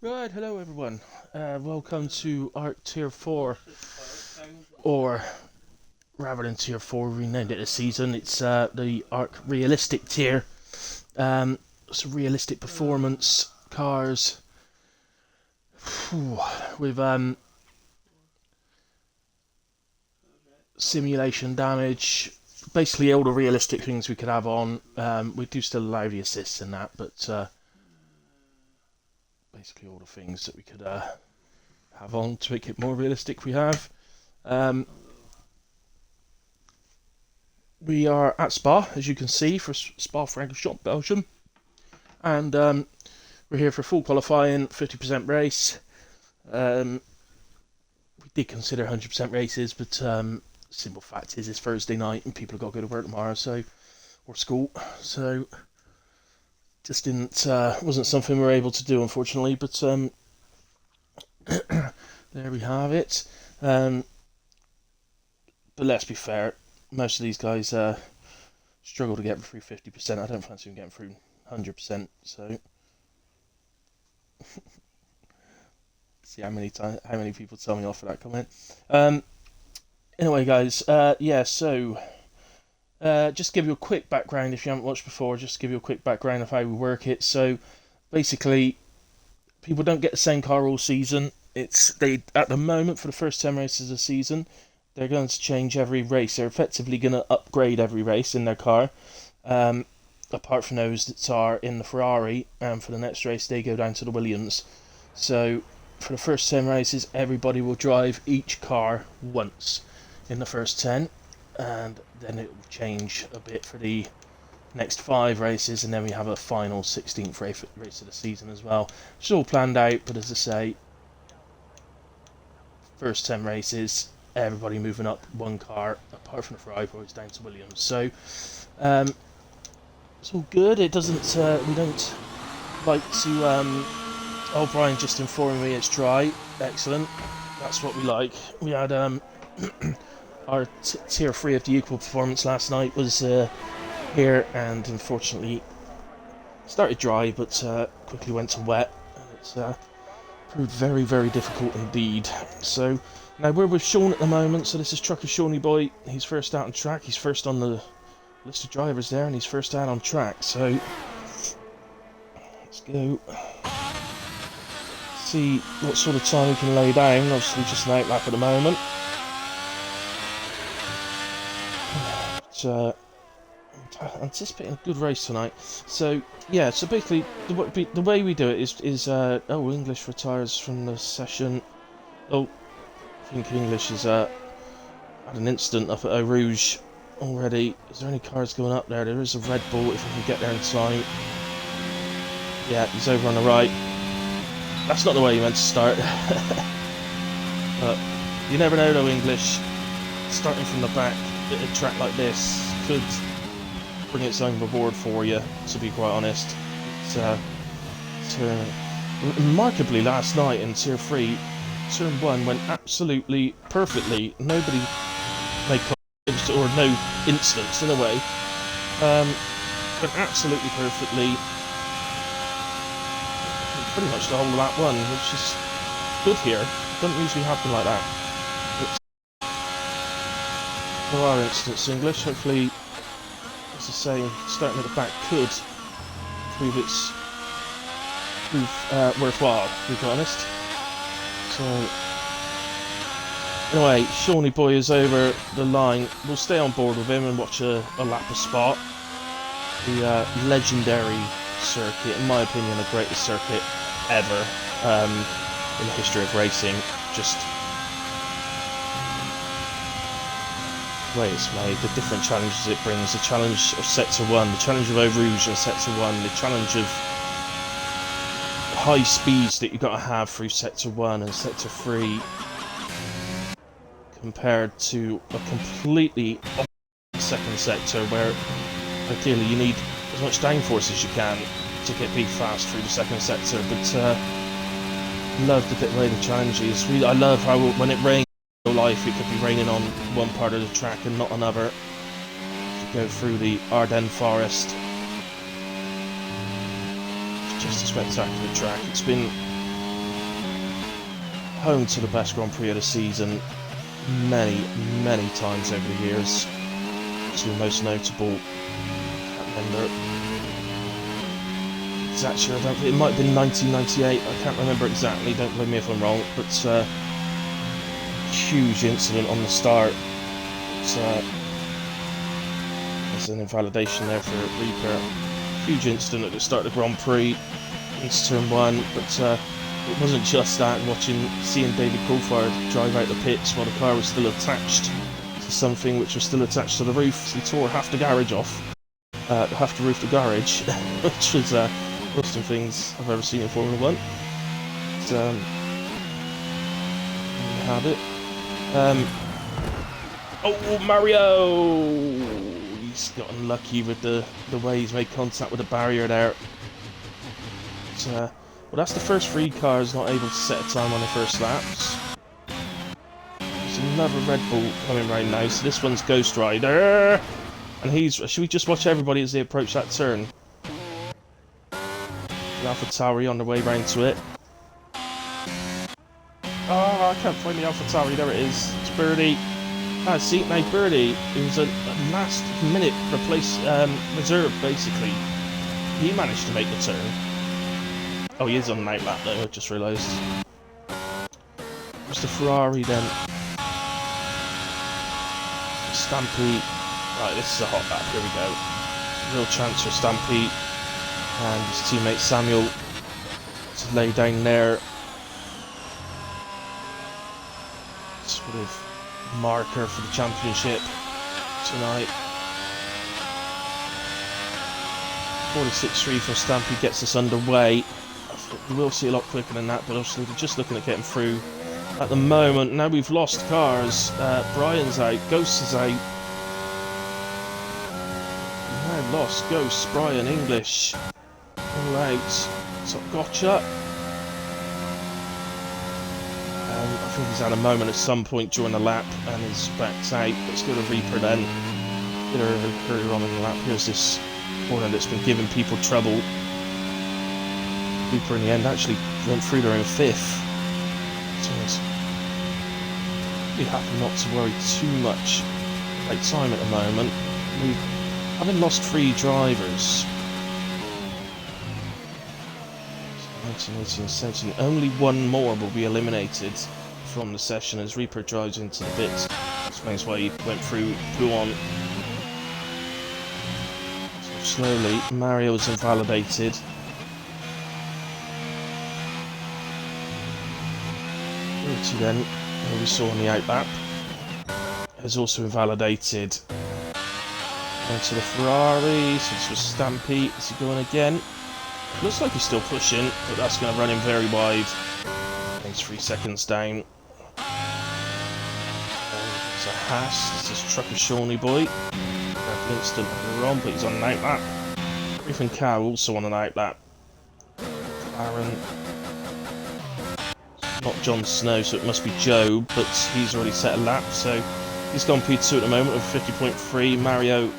Right, hello everyone. Welcome to Arc Tier 4, or rather than Tier 4, we renamed it this season. It's the Arc Realistic tier. It's a realistic performance, cars, with simulation damage, basically all the realistic things we could have on. We do still allow the assists and that, but basically all the things that we could have on to make it more realistic we have. Um, We are at Spa, as you can see, for Spa-Francorchamps, Belgium, and we're here for full qualifying, 50% race. We did consider 100% races, but simple fact is it's Thursday night and people have got to go to work tomorrow, or school, so just didn't wasn't something we were able to do, unfortunately. But there we have it. But let's be fair, most of these guys struggle to get through 50%. I don't fancy them getting through 100%. So see how many people tell me off for that comment. Anyway, guys, yeah. So just give you a quick background if you haven't watched before. Just give you a quick background of how we work it. So basically, people don't get the same car all season. It's they at the moment for the first 10 races of the season. They're going to change every race. They're effectively going to upgrade every race in their car. Um, Apart from those that are in the Ferrari, and for the next race they go down to the Williams. So for the first 10 races, everybody will drive each car once in the first 10, and then it will change a bit for the next 5 races, and then we have a final 16th race of the season as well. It's all planned out, but as I say, first 10 races, everybody moving up one car, apart from the Ferrari boys, down to Williams. So um, it's all good. It doesn't. We don't like to. Oh, Brian just informed me it's dry. Excellent. That's what we like. We had our tier 3 of the equal performance last night was here, and unfortunately started dry, but quickly went to wet, and it's proved very, very difficult indeed. So now we're with Sean at the moment. So this is Trucker Shawnee Boy. He's first out on track. He's first on the list of drivers there, and he's first out on track. So let's go see what sort of time we can lay down. Obviously just an outlap at the moment. But, anticipating a good race tonight. So yeah, so basically the way we do it is oh, English retires from the session. Oh, I think English is had an incident up at Eau Rouge already. Is there any cars going up there? There is a Red Bull if we can get there in time. Yeah, he's over on the right. That's not the way you meant to start. But you never know though, English. Starting from the back at a track like this could bring its own reward for you, to be quite honest. Remarkably, last night in Tier 3, Turn 1 went absolutely perfectly. Nobody made comments or no incidents in a way. Went absolutely perfectly. Pretty much the whole of lap 1, which is good here. Doesn't usually happen like that. There are incidents, English. Hopefully, as I say, starting at the back could prove worthwhile, to be quite honest. So, anyway, Shawnee Boy is over the line. We'll stay on board with him and watch a lap of Spa. The legendary circuit, in my opinion, the greatest circuit ever in the history of racing. Just the way it's made, the different challenges it brings, the challenge of Sector 1, the challenge of Eau Rouge in Sector 1, the challenge of high speeds that you've got to have through Sector 1 and Sector 3, compared to a completely opposite second sector where ideally you need as much downforce as you can to get big fast through the second sector. But loved a bit the way the challenge is. I love how when it rains in real life, it could be raining on one part of the track and not another. You go through the Ardennes forest. It's just a spectacular track. It's been home to the best Grand Prix of the season many, many times over the years. Actually, the most notable, I can't remember. Actually, it might have been 1998. I can't remember exactly. Don't blame me if I'm wrong. But huge incident on the start. There's an invalidation there for Reaper. Huge incident at the start of the Grand Prix into turn 1, but it wasn't just that. Seeing David Coulthard drive out the pits while the car was still attached to something which was still attached to the roof. So he tore half the garage off, half the roof of the garage, which was worst of things I've ever seen in Formula 1. So, you have it. Oh, Mario! He's got unlucky with the way he's made contact with the barrier there. But, well, that's the first 3 cars not able to set a time on their first laps. There's another Red Bull coming right now, so this one's Ghost Rider. And should we just watch everybody as they approach that turn? AlphaTauri on the way round to it. Oh, I can't find the AlphaTauri, there it is. It's Birdie. See, now Birdie, it was a last minute reserve basically. He managed to make the turn. Oh, he is on an outlap though, I just realised. What's the Ferrari then? Stampy. Right, this is a hot lap, here we go. Real chance for Stampy. And his teammate Samuel to lay down there. Sort of marker for the championship tonight. 46.3 for Stampy gets us underway. We will see a lot quicker than that, but obviously we're just looking at getting through at the moment. Now we've lost cars. Brian's out, Ghost is out. We've now lost Ghost, Brian, English. All out. So gotcha. I think he's had a moment at some point during the lap and he's backed out. Let's go to Reaper then. Bit earlier on in the lap. Here's this corner that's been giving people trouble. Reaper in the end actually went through their own 5th. So we have not to worry too much about time at the moment. We haven't lost 3 drivers. 19, 18, 17. Only 1 more will be eliminated from the session as Reaper drives into the pits. Explains why he went through Pouon. So slowly, Mario's invalidated. Ruti then, who we saw on the outlap, is also invalidated. Into the Ferrari, so this was Stampy. Is he going again? Looks like he's still pushing, but that's going to run him very wide. He's 3 seconds down. There's a Haas. This is Trucker Shawnee Boy. An instant wrong, but he's on an outlap. Ethan Cow also on an outlap. Aaron. Not Jon Snow, so it must be Joe, but he's already set a lap, so he's gone P2 at the moment with 50.3. Mario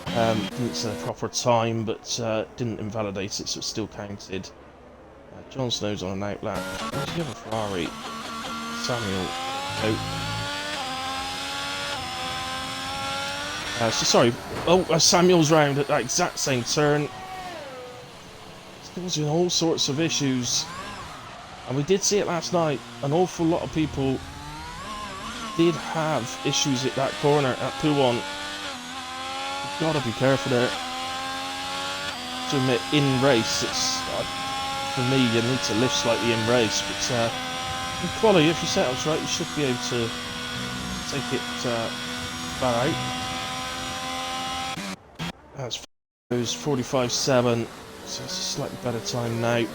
didn't set a proper time, but didn't invalidate it, so it's still counted. Jon Snow's on an outlap. Where's the other Ferrari? Samuel. No. So sorry. Oh, Samuel's round at that exact same turn. It's causing all sorts of issues. And we did see it last night. An awful lot of people did have issues at that corner at Pouon. You've got to be careful there. To admit, in race, it's for me, you need to lift slightly in race, but in quality, if your setup's right, you should be able to take it far out. That's 45.7, so it's a slightly better time now.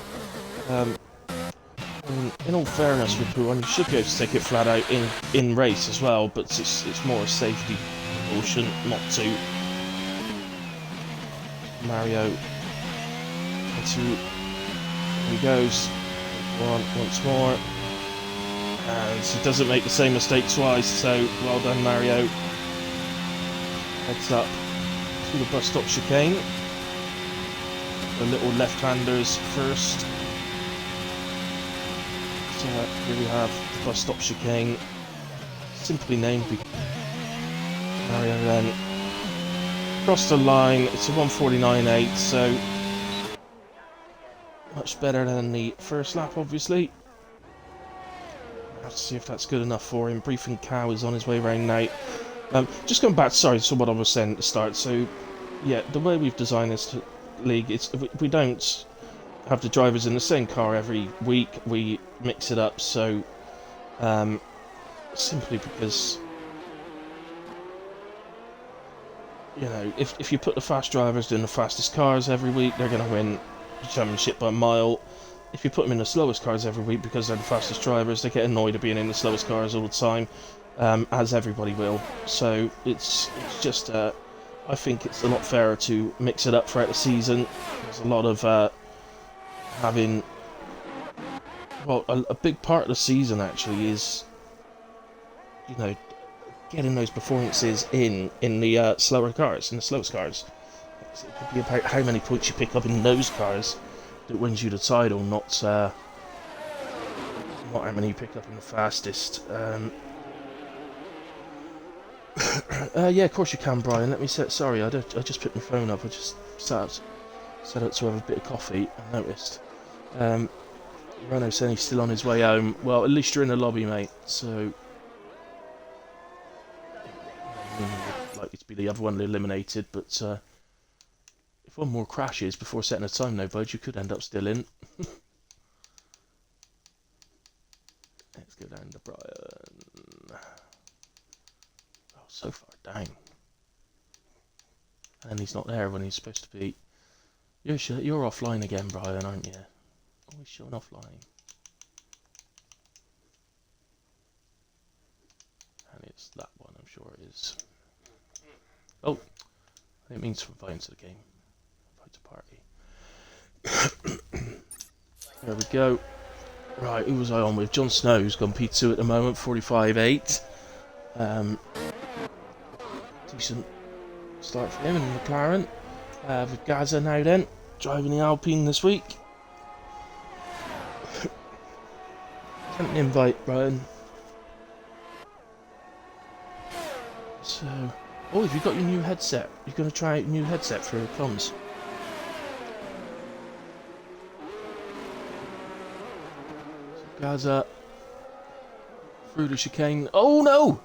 In all fairness with Pouon, you should be able to take it flat out in race as well, but it's more a safety precaution not to. Mario into. He goes once more, and he doesn't make the same mistake twice, so well done Mario. Heads up to the bus stop chicane. The little left-handers first. So here we have the bus stop chicane, simply named Mario then. Across the line, it's a 1:49.8, so much better than the first lap, obviously. Let's see if that's good enough for him. Briefing Cow is on his way round now. Just going back, sorry, to what I was saying at the start. So, yeah, the way we've designed this league, we don't have the drivers in the same car every week. We mix it up, so simply because, you know, if you put the fast drivers doing the fastest cars every week, they're going to win the championship by a mile. If you put them in the slowest cars every week because they're the fastest drivers, they get annoyed at being in the slowest cars all the time, as everybody will. So it's just, I think it's a lot fairer to mix it up throughout the season. There's a lot of having, well, a big part of the season actually is, you know, getting those performances in the slower cars, in the slowest cars. It could be about how many points you pick up in those cars that wins you the title, not how many you pick up in the fastest. Yeah, of course you can, Brian. Let me set. Sorry, I just picked my phone up. I just set up to have a bit of coffee. I noticed. Renault saying he's still on his way home. Well, at least you're in the lobby, mate. So, likely to be the other one eliminated. But if one more crashes before setting a time, though, bud, you could end up still in. Let's go down to Brian. Oh, so far down. And he's not there when he's supposed to be. You're offline again, Brian, aren't you? Always showing offline. And it's that one, I'm sure it is. Oh, it means to invite to the game. Invite to party. There we go. Right, who was I on with? Jon Snow's gone P2 at the moment, 45.8. Decent start for him in McLaren. With Gaza now then, driving the Alpine this week. Sent an invite, Brian. So, oh, have you got your new headset? You're going to try a new headset for comms? So Gaza through the chicane. Oh no!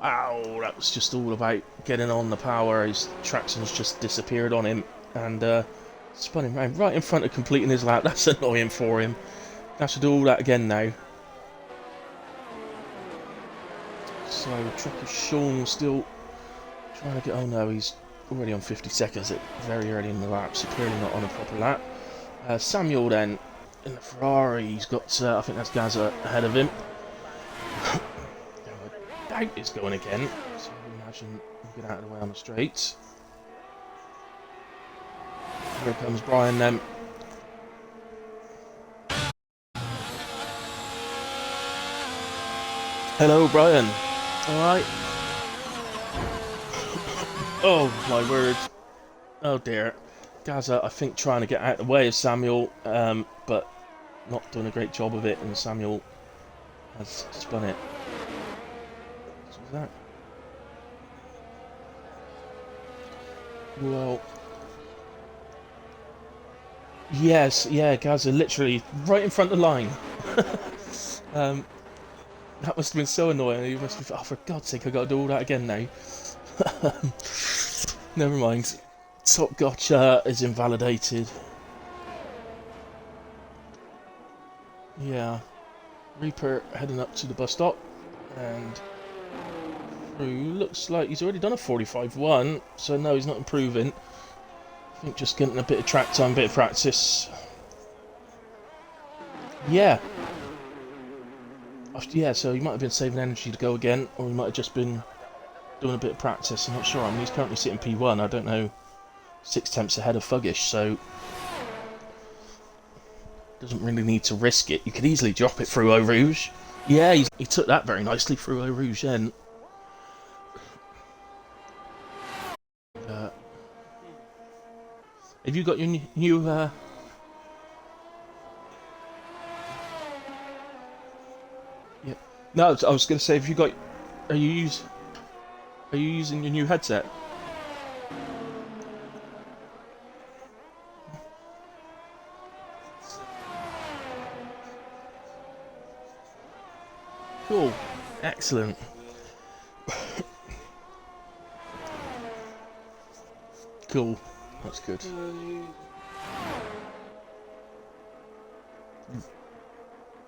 Ow, that was just all about getting on the power. His traction's just disappeared on him and spun him round right in front of completing his lap. That's annoying for him. I have to do all that again now. So, Trucker Sean still trying to get. Oh no, he's already on 50 seconds at very early in the lap, so clearly not on a proper lap. Samuel then in the Ferrari, he's got. I think that's Gaza ahead of him. I doubt it's going again, so I imagine we'll get out of the way on the straights. Here comes Brian then. Hello, Brian. Alright. Oh, my word. Oh, dear. Gaza, I think, trying to get out of the way of Samuel, but not doing a great job of it, and Samuel has spun it. What was that? Well... Yes, yeah, Gaza, literally, right in front of the line. That must have been so annoying. You must have. Oh, for God's sake, I got to do all that again now. Never mind. Top Gotcha is invalidated. Yeah. Reaper heading up to the bus stop, and through. Looks like he's already done a 45-1, so no, he's not improving. I think just getting a bit of track time, bit of practice. Yeah. Yeah, so he might have been saving energy to go again, or he might have just been doing a bit of practice. I'm not sure. I mean, he's currently sitting P1. I don't know, 6 tenths ahead of Fuggish, so doesn't really need to risk it. You could easily drop it through Eau Rouge. Yeah, he took that very nicely through Eau Rouge then. Have you got your new No, I was going to say, have you got? Are you use? Are you using your new headset? Cool. Excellent. Cool. That's good.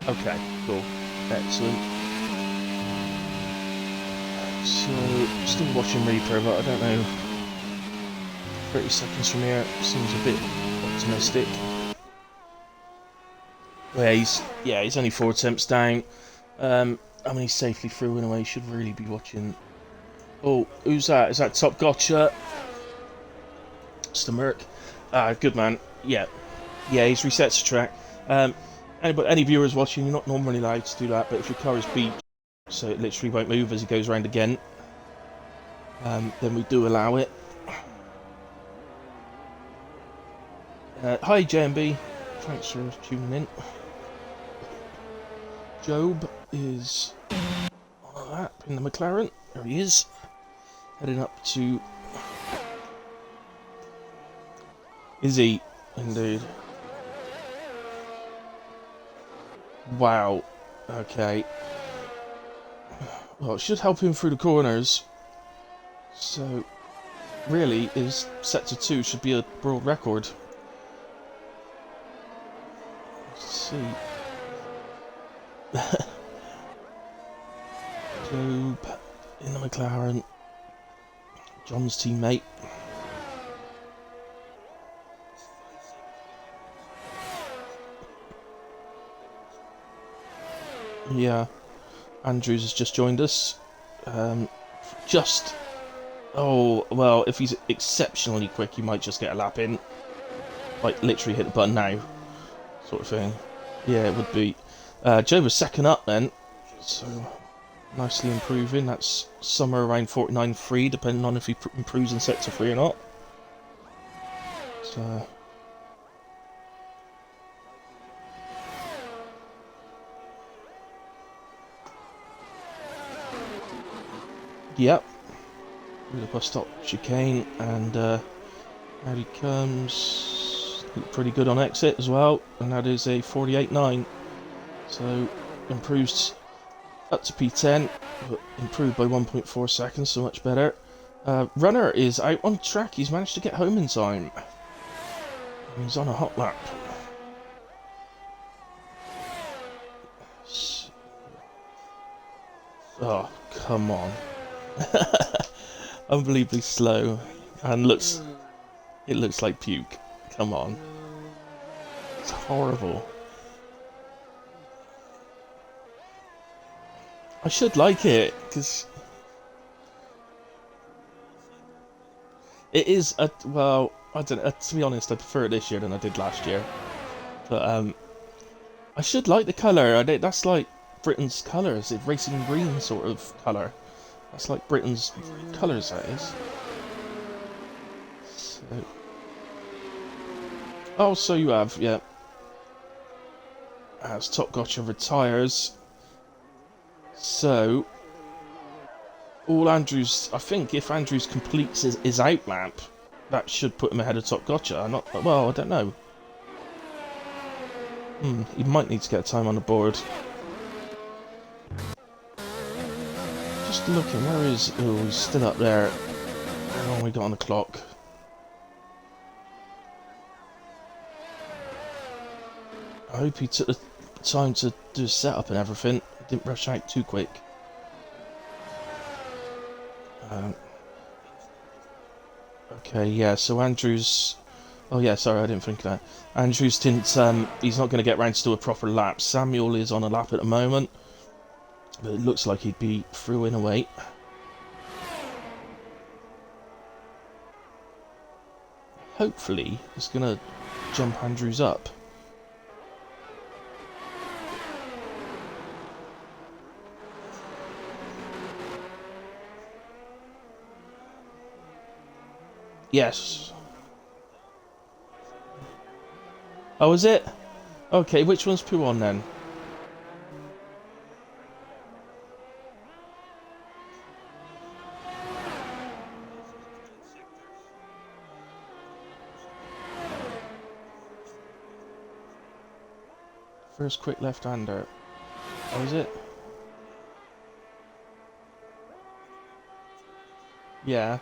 Okay. Cool. Excellent. So, still watching Reaper, but I don't know. 30 seconds from here seems a bit optimistic. Well, he's only 4 attempts down. I mean, he's safely through in a way. He should really be watching. Oh, who's that? Is that Top Gotcha? It's the Merc. Ah, good man. Yeah. Yeah, he's reset to track. Any viewers watching, you're not normally allowed to do that, but if your car is beat, so it literally won't move as he goes around again, then we do allow it. Hi, JMB. Thanks for tuning in. Job is on a lap in the McLaren. There he is. Heading up to... Is he? Indeed. Wow. Okay. Well, it should help him through the corners. So, really, his sector 2 should be a world record. Let's see. Job in the McLaren. John's teammate. Yeah. Andrews has just joined us. Oh, well, if he's exceptionally quick, he might just get a lap in. Like, literally hit the button now. Sort of thing. Yeah, it would be. Joe was second up then. So, nicely improving. That's somewhere around 49.3, depending on if he improves in sector 3 or not. So... Yep. Through the bus stop chicane, and out he comes. Looked pretty good on exit as well, and that is a 48.9. So improves up to P10, but improved by 1.4 seconds, so much better. Runner is out on track. He's managed to get home in time. He's on a hot lap. Oh, come on. Unbelievably slow, and it looks like puke. Come on, it's horrible. I should like it because it is a, well, I don't know, to be honest, I prefer it this year than I did last year, but I should like the colour. That's like Britain's colours, it's racing green sort of colour. That's like Britain's colours, that is. So... Oh, so you have, yeah. As Top Gotcha retires. So... all Andrews... I think if Andrews completes his out lap, that should put him ahead of Top Gotcha. I'm not... Well, I don't know. He might need to get a time on the board. Just looking, where is... Oh, he's still up there. How long we got on the clock? I hope he took the time to do his setup and everything. Didn't rush out too quick. Okay, yeah, so Andrews... Oh yeah, sorry, I didn't think of that. Andrews didn't... he's not going to get round to do a proper lap. Samuel is on a lap at the moment. But it looks like he'd be through in a way. Hopefully, he's going to jump Andrews up. Yes. Oh, is it? Okay, which one's Puon then? First quick left-hander. Oh, is it? Yeah.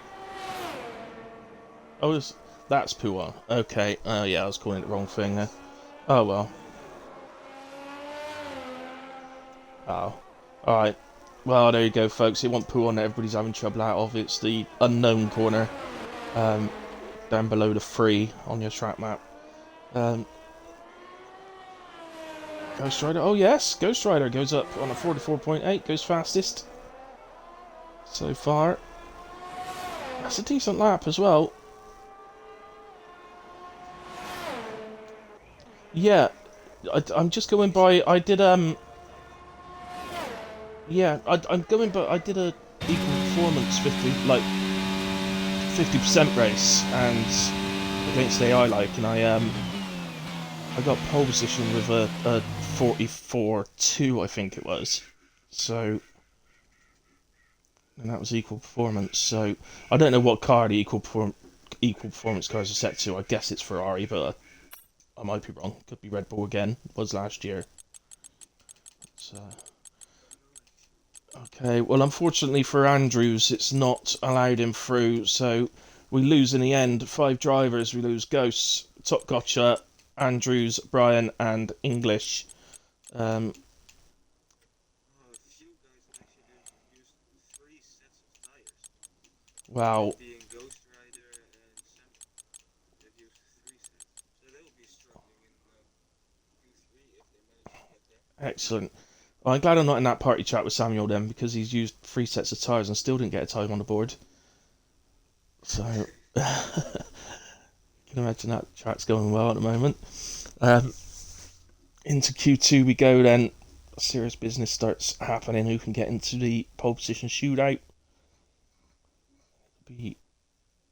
Oh, that's Pua. Okay. Oh, yeah, I was calling it the wrong thing there. Oh, well. Oh. Alright. Well, there you go, folks. It wasn't Pua that everybody's having trouble out of. It's the unknown corner. Down below the 3 on your track map. Ghost Rider. Oh, yes. Ghost Rider goes up on a 44.8. Goes fastest. So far. That's a decent lap as well. Yeah, I'm just going by. I did Yeah, I'm going by. I did a equal performance 50% race and against AI and I got pole position with a 44.2 I think it was. So. And that was equal performance. So I don't know what car the equal performance cars are set to. I guess it's Ferrari, but I might be wrong. Could be Red Bull again. It was last year. So, okay. Well, unfortunately for Andrews, it's not allowed him through. So we lose in the end. 5 drivers. We lose Ghosts, Top Gotcha, Andrews, Brian, and English. Wow. Excellent. Well, I'm glad I'm not in that party chat with Samuel then, because he's used 3 sets of tyres and still didn't get a time on the board. So, you can imagine that chat's going well at the moment. Into Q2 we go then. Serious business starts happening. Who can get into the pole position shootout? Be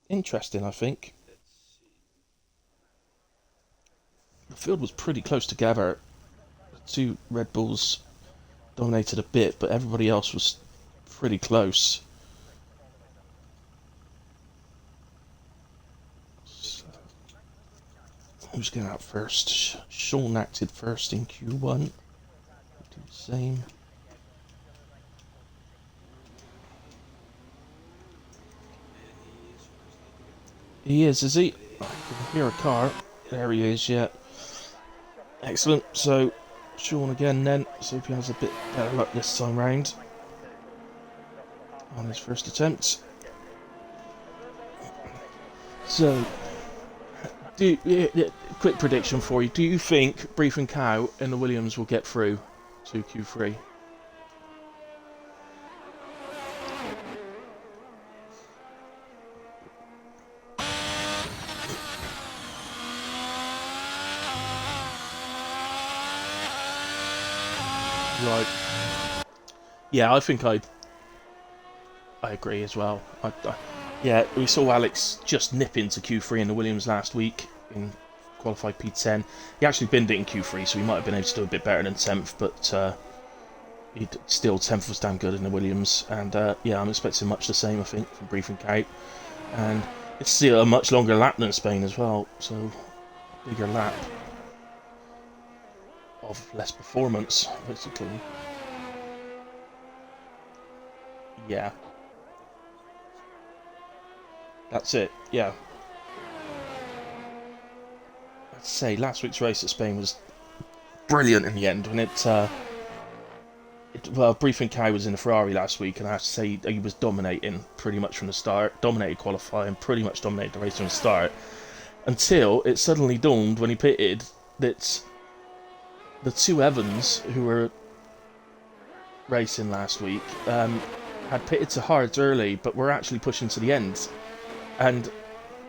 interesting, I think. The field was pretty close together. The 2 Red Bulls dominated a bit, but everybody else was pretty close. So, who's getting out first? Sean acted first in Q1. Do the same. He is he? I can hear a car. There he is, yeah. Excellent. So, Sean again then. So if he has a bit better luck this time round on his first attempt. So, quick prediction for you. Do you think Brief and Cow and the Williams will get through to Q3? Right. Yeah, I think I agree as well. Yeah, we saw Alex just nip into Q3 in the Williams last week in qualified P10. He actually binned it in Q3, so he might have been able to do a bit better than 10th, but still 10th was damn good in the Williams. And yeah, I'm expecting much the same, I think, from Brief and Cow. And it's still a much longer lap than Spain as well, so bigger lap of less performance, basically. Yeah. That's it, yeah. I'd say last week's race at Spain was brilliant in the end when well, Brief and Cow was in the Ferrari last week, and I have to say he was dominating pretty much from the start, dominated qualifying, pretty much dominated the race from the start, until it suddenly dawned when he pitted that the 2 Evans who were racing last week had pitted to hards early, but were actually pushing to the end. And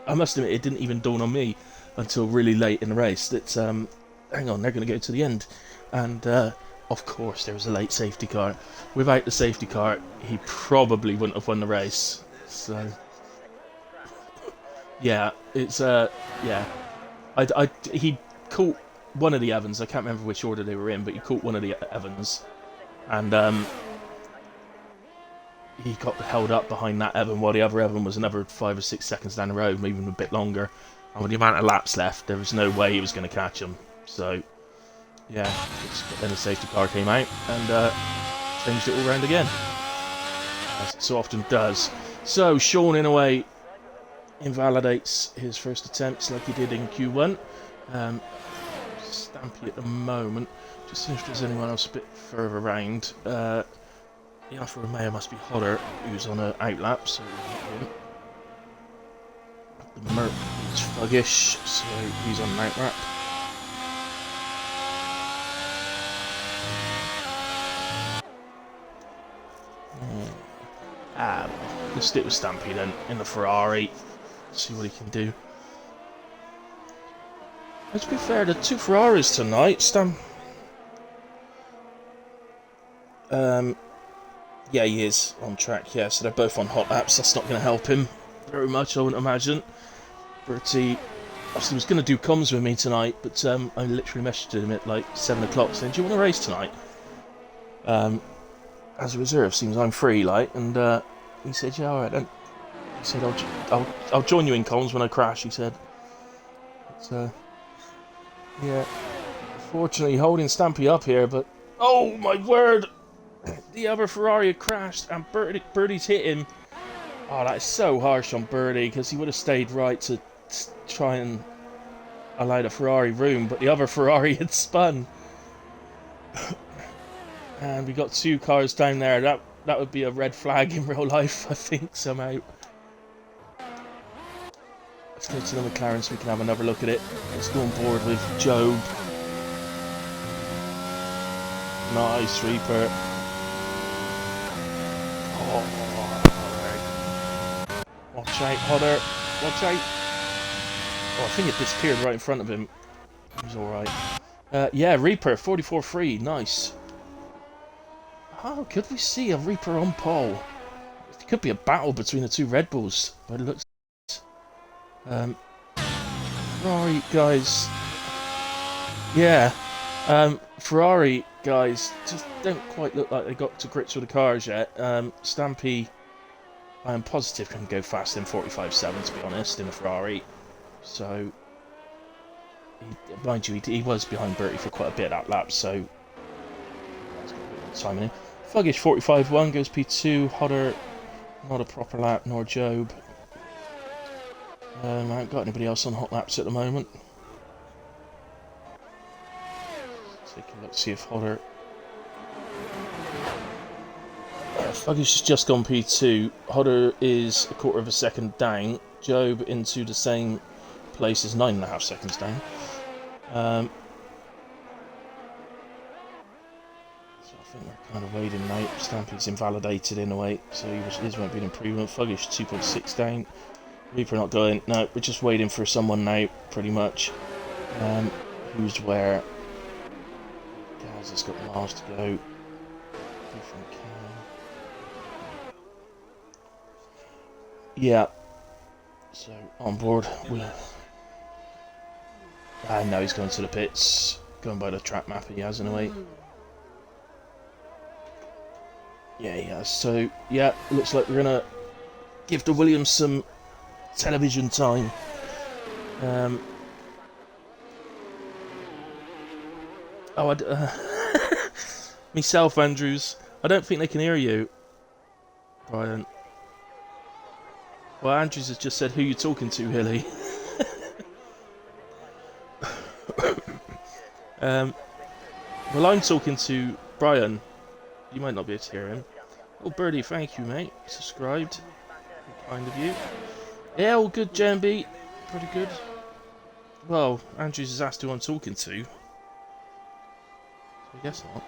I must admit, it didn't even dawn on me until really late in the race that, hang on, they're going to go to the end. And, of course, there was a late safety car. Without the safety car, he probably wouldn't have won the race. So, yeah, it's, yeah. He caught one of the Evans. I can't remember which order they were in, but he caught one of the Evans. And, he got held up behind that Evan, while the other Evan was another 5 or 6 seconds down the road, maybe even a bit longer. And with the amount of laps left, there was no way he was going to catch him. So, yeah, then the safety car came out and changed it all round again, as it so often does. So Sean, in a way, invalidates his first attempts like he did in Q1. Stampy at the moment. Just seeing if there's anyone else a bit further around. The Alfa Romeo must be Hodder, who's on an outlap, so not him. The Merc is Fuggish, so he's on an outlap. Let's stick with Stampy then, in the Ferrari. See what he can do. Let's be fair, the two Ferraris tonight, yeah, he is on track, yeah, so they're both on hot laps. That's not going to help him very much, I wouldn't imagine. Bertie obviously was going to do comms with me tonight, but I literally messaged him at like 7 o'clock saying, do you want to race tonight? As a reserve, seems I'm free, like, and he said, yeah, alright then. He said, I'll join you in comms when I crash, he said. But, yeah, fortunately holding Stampy up here, but oh my word! The other Ferrari had crashed and Birdie's hit him. Oh, that is so harsh on Birdie, because he would have stayed right to try and allow the Ferrari room, but the other Ferrari had spun. And we got two cars down there. That would be a red flag in real life, I think, somehow. Let's go to the McLaren so we can have another look at it. Let's go on board with Job. Nice, Reaper. Oh, watch out, Hodder. Watch out. Oh, I think it disappeared right in front of him. He was alright. Yeah, Reaper, 44-3. Nice. Oh, could we see a Reaper on pole? It could be a battle between the two Red Bulls, but it looks... Ferrari guys, yeah, Ferrari guys just don't quite look like they got to grips with the cars yet. Stampy, I am positive can go faster than 45.7 to be honest in a Ferrari. So, mind you, he was behind Bertie for quite a bit that lap, so that's got a bit of timing in. Fuggish 45.1 goes P2. Hodder, not a proper lap, nor Job. I haven't got anybody else on hot laps at the moment. Take a look, see if Hodder... Fuggish has just gone P2. Hodder is a quarter of a second down. Job into the same place as 9.5 seconds down. So I think we're kind of waiting now. Stampy's invalidated in a way, so his won't be an improvement. Fuggish 2.6 down. Reaper not going. No, we're just waiting for someone now, pretty much. Who's where? Gaz has got miles to go. Different cam. Yeah. So, on board. Now he's going to the pits. Going by the track map he has in a way. Yeah, he has. So, yeah, looks like we're going to give the Williams some television time. Myself, Andrews. I don't think they can hear you, Brian. Well, Andrews has just said, who you talking to, Hilly? Well, I'm talking to Brian. You might not be able to hear him. Oh, Birdie, thank you, mate. Subscribed. Kind of you. Yeah, all good, JMB. Pretty good. Well, Andrews has asked who I'm talking to. So I guess not.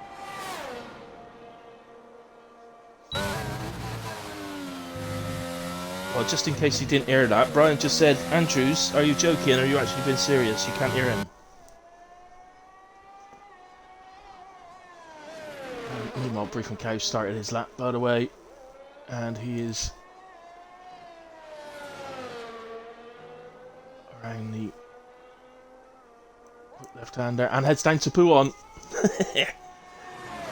Well, just in case you didn't hear that, Brian just said, Andrews, are you joking or are you actually being serious? You can't hear him. Meanwhile, Briefing Cow started his lap, by the way. And he is around the left-hander and heads down to Pouon.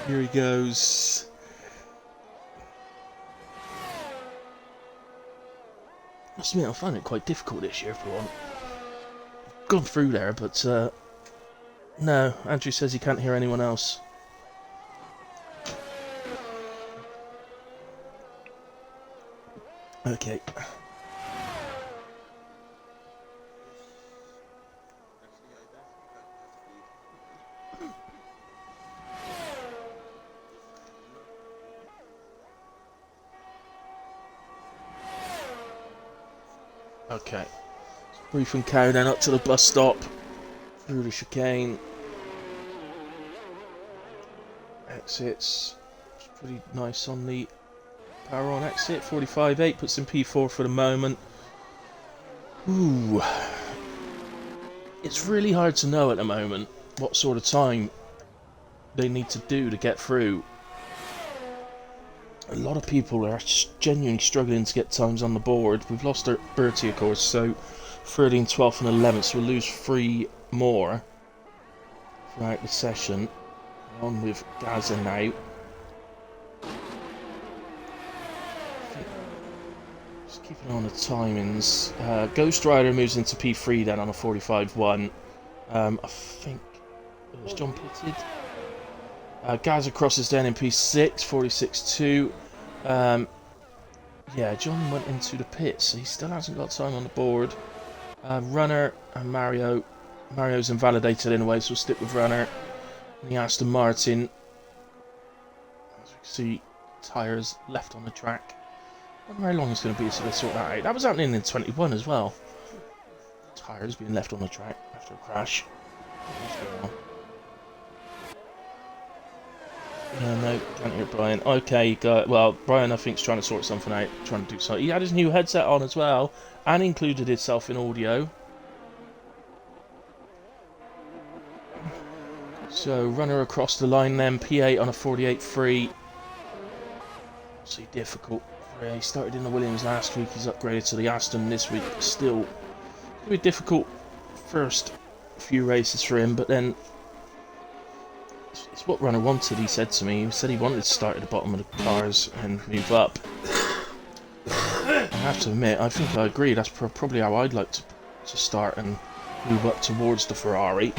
Here he goes. Must admit, I find it quite difficult this year, Pouon. Gone through there, but No, Andrew says he can't hear anyone else. Okay. Okay. Brief and cow then up to the bus stop. Through the chicane. Exits. It's pretty nice on the power on exit. 45.8 puts in P4 for the moment. Ooh. It's really hard to know at the moment what sort of time they need to do to get through. A lot of people are genuinely struggling to get times on the board. We've lost our Bertie, of course, so 13th, 12th and 11th, so we'll lose 3 more throughout the session. On with Gaza now. Just keeping on the timings. Ghost Rider moves into P3 then on a 45.1. I think it was John pitted. Gaza crosses then in P6, 46.2. Yeah, John went into the pits, so he still hasn't got time on the board. Runner and Mario. Mario's invalidated in a way, so we'll stick with Runner. And the Aston Martin. As we can see, tyres left on the track. I wonder how long it's going to be until they sort that out. That was happening in 21 as well. Tyres being left on the track after a crash. No, can't hear Brian. Okay, well, Brian I think is trying to sort something out, trying to do something. He had his new headset on as well, and included himself in audio. So, Runner across the line then, P8 on a 48.3. Obviously difficult. Yeah, he started in the Williams last week, he's upgraded to the Aston this week, but still, it's going to be difficult first few races for him, but then it's what Runner wanted, he said to me. He said he wanted to start at the bottom of the cars and move up. I have to admit, I think I agree. That's probably how I'd like to start and move up towards the Ferrari.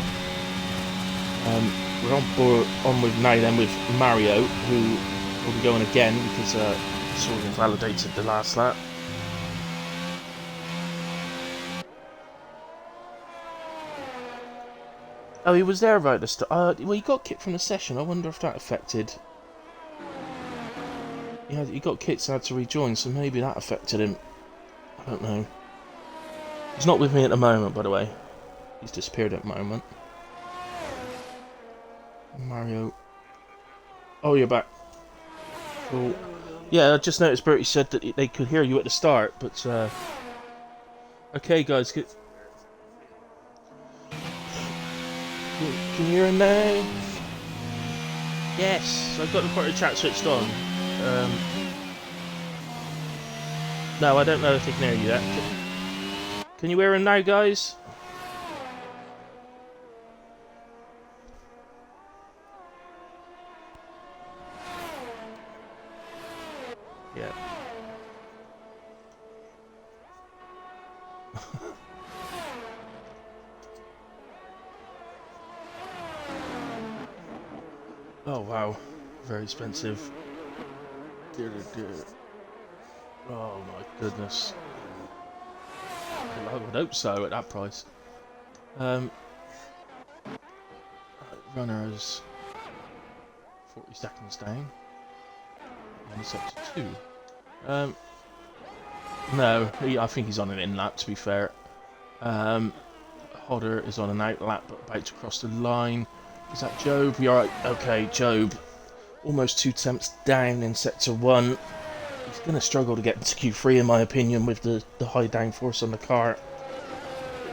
We're on with now then with Mario, who will be going again because he sort of invalidated the last lap. Oh, he was there right at the start. Well, he got kicked from the session. I wonder if that affected. Yeah, he got kicked, so had to rejoin, so maybe that affected him. I don't know. He's not with me at the moment, by the way. He's disappeared at the moment. Mario. Oh, you're back. Cool. Yeah, I just noticed Bertie said that they could hear you at the start, but okay, guys. Can you hear him now? Yes, I've got the party chat switched on. No, I don't know if they can hear you yet. Can you hear him now, guys? Yeah. Oh wow, very expensive. Dear. Oh my goodness. I would hope so at that price. Runner is 40 seconds down. And it's up to 2. No, I think he's on an in lap to be fair. Hodder is on an out lap but about to cross the line. Is that Job? You're right. Okay, Job. Almost 2 temps down in sector 1. He's going to struggle to get to Q3 in my opinion with the high downforce on the car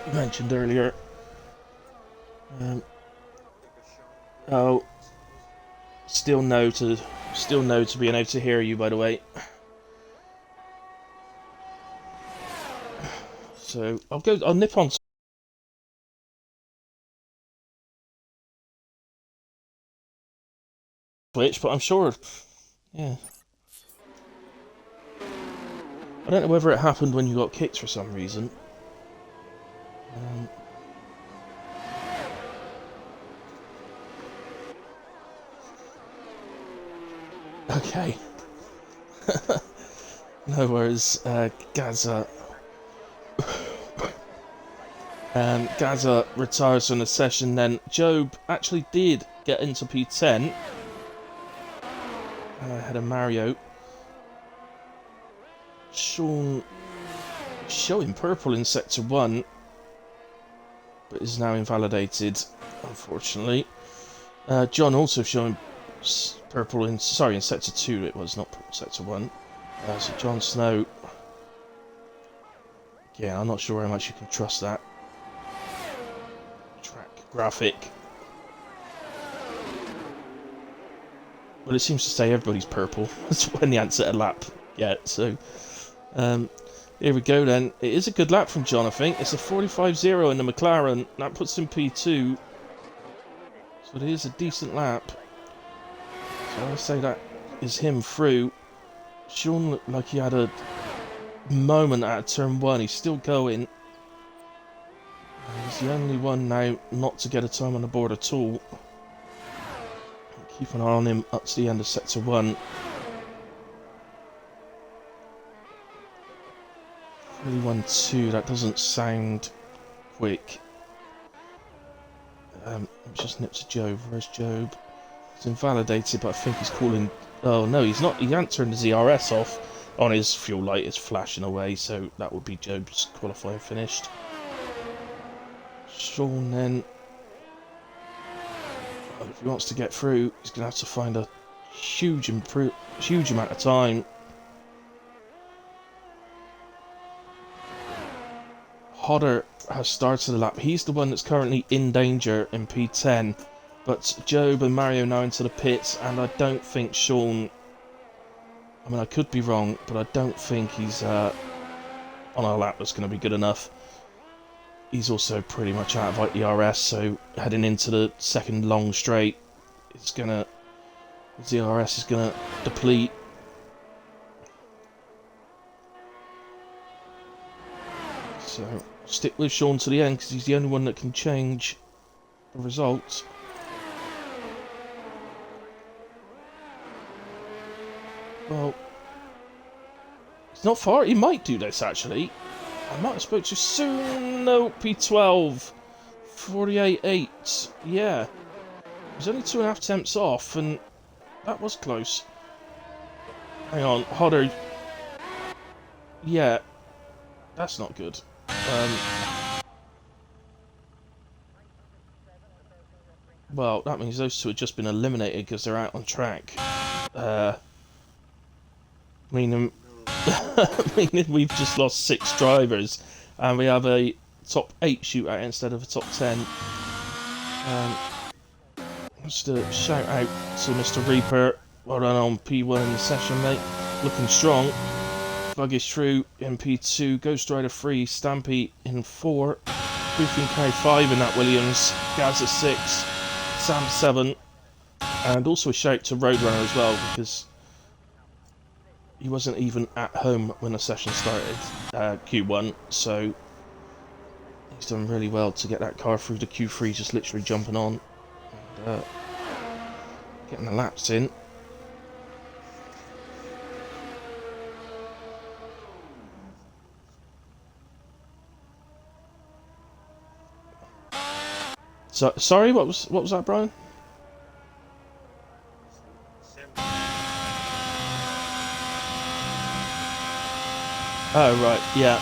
you mentioned earlier. Oh, still no to being able to hear you, by the way. So I'll nip on Twitch, but I'm sure, yeah. I don't know whether it happened when you got kicked for some reason. Okay. No worries. Gaza. Gaza retires from the session then. Job actually did get into P10. Ahead of Mario. Sean showing purple in Sector 1. But is now invalidated, unfortunately. John also showing purple in... Sorry, in Sector 2 it was, not Sector 1. So Jon Snow... Yeah, I'm not sure how much you can trust that. Track graphic. Well, it seems to say everybody's purple. That's when the answer a lap yet, so... here we go then. It is a good lap from John, I think. It's a 45.0 in the McLaren. That puts him P2. So it is a decent lap. So I would say that is him through. Sean looked like he had a moment at turn 1. He's still going. He's the only one now not to get a time on the board at all. Keep an eye on him up to the end of Sector 1. 3-1-2, that doesn't sound quick. Just nip to Job. Where's Job? He's invalidated, but I think he's calling... Oh, no, he's not. He ain't turned his ERS off. On his fuel light, it's flashing away, so that would be Job's qualifying finished. Sean then... Well, if he wants to get through, he's going to have to find a huge amount of time. Hodder has started the lap. He's the one that's currently in danger in P10. But Job and Mario now into the pits, and I don't think Sean... I mean, I could be wrong, but I don't think he's on a lap that's going to be good enough. He's also pretty much out of ERS, so heading into the second long straight, it's gonna... his ERS is going to deplete. So, stick with Sean to the end, because he's the only one that can change the results. Well, it's not far. He might do this, actually. I might have spoke too soon. No, P12. 48.8. Yeah. He's only 2.5 attempts off, and that was close. Hang on, Hodder. Yeah. That's not good. Well, that means those two have just been eliminated because they're out on track. Meaning we've just lost 6 drivers, and we have a top 8 shootout instead of a top 10. Just a shout out to Mr. Reaper. Well done on P1 in the session, mate. Looking strong. Buggish through in P2. Ghost Rider 3. Stampy in 4. Briefing Cow 5 in that Williams. Gaza 6. Sam 7. And also a shout to Roadrunner as well, because he wasn't even at home when the session started, Q1, so he's done really well to get that car through to Q3, just literally jumping on and getting the laps in. So, sorry, what was that, Brian? Oh, right, yeah.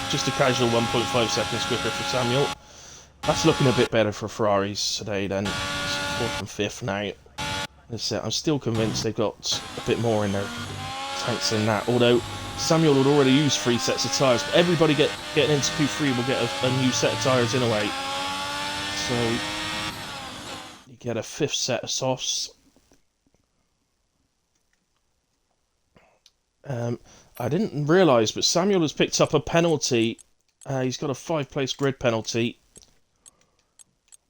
Just a casual 1.5 seconds quicker for Samuel. That's looking a bit better for Ferraris today then. It's 4th and 5th now. I'm still convinced they've got a bit more in their tanks than that. Although Samuel would already use 3 sets of tyres. But everybody getting into Q3 will get a new set of tyres in a way. So you get a 5th set of softs. I didn't realise, but Samuel has picked up a penalty. He's got a 5-place grid penalty.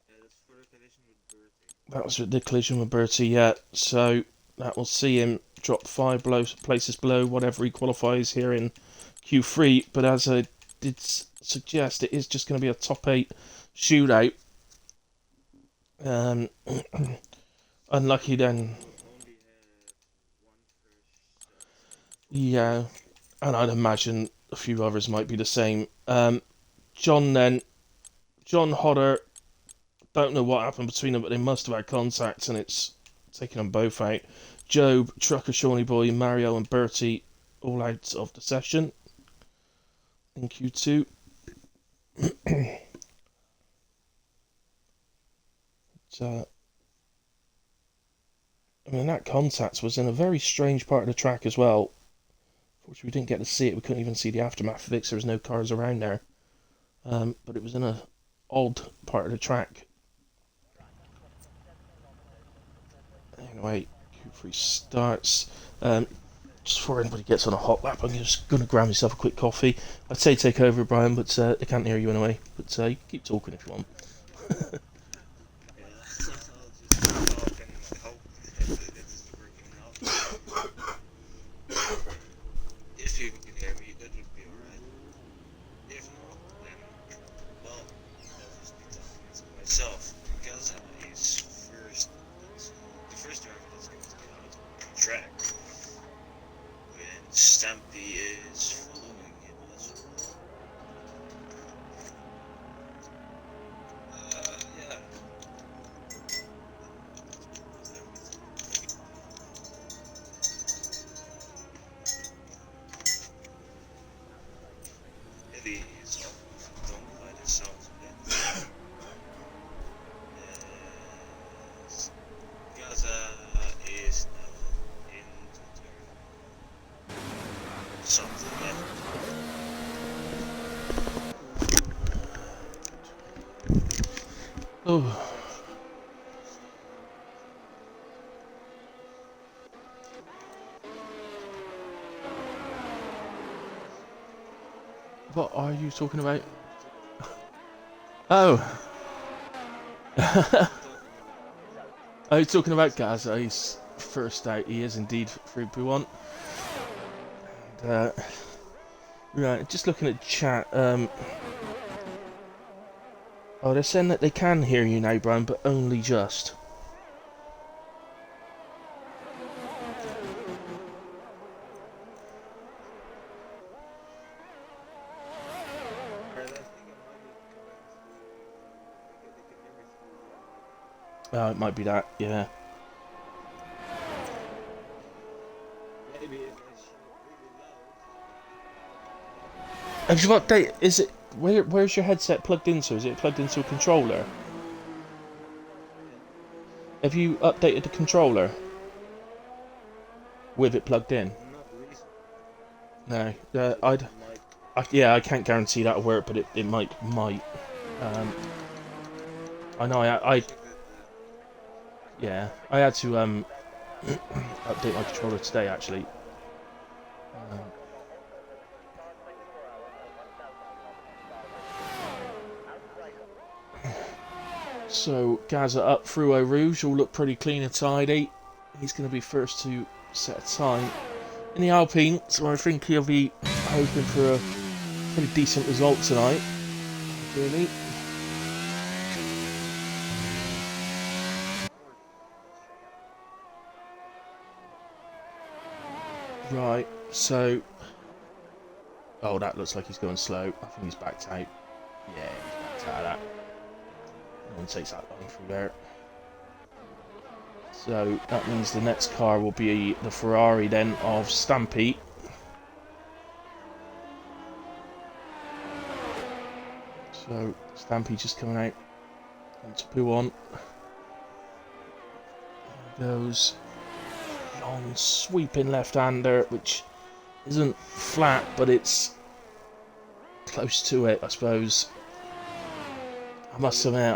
Yeah, that's for the collision with Bertie. That was the collision with Bertie, yeah. So that will see him drop 5 places below whatever he qualifies here in Q3. But as I did suggest, it is just going to be a top 8 shootout. Unlucky then. Only 1 Yeah, and I'd imagine a few others might be the same. John then, John Hodder, don't know what happened between them, but they must have had contact, and it's taken them both out. Job, Trucker, Shawnee Boy, Mario, and Bertie all out of the session in Q2. So, I mean, that contact was in a very strange part of the track as well. Fortunately, we didn't get to see it. We couldn't even see the aftermath of it, 'cause there was no cars around there. But it was in a odd part of the track. Anyway, Q3 starts. Just before anybody gets on a hot lap, I'm just going to grab myself a quick coffee. I'd say take over, Brian, but they can't hear you anyway. But you can keep talking if you want. Yeah, I'll just talk and hope that it's working out. If you can hear me, that would be alright. If not, then, well, I'll just be talking to myself. Because he's first, the first driver that's going to get out on track. When Stampy is following him as well. Yeah. Eddie is off. Don't hide his sounds again. Yes. Gaza is now into turn something. Oh. What are you talking about? Oh. Are you talking about Gaza? He's first out. He is indeed 3p1. And, right, just looking at chat. Oh, they're saying that they can hear you now, Brian, but only just. Oh, it might be that, yeah. Maybe if I shout really loud. Have you updated? Is it where's your headset plugged into? Is it plugged into a controller? Have you updated the controller with it plugged in? Not recently. No. Might. Yeah, I can't guarantee that'll work, but it might. I know yeah, I had to update my controller today actually. Um, so Gaza up through Eau Rouge, all look pretty clean and tidy. He's going to be first to set a time in the Alpine, so I think he'll be hoping for a pretty decent result tonight. Really. Right, so... Oh, that looks like he's going slow. I think he's backed out. Yeah, he's backed out of that. No one takes that line through there. So, that means the next car will be the Ferrari then of Stampy. So, Stampy just coming out onto P1. There goes long sweeping left-hander, which isn't flat, but it's close to it, I suppose. I must admit,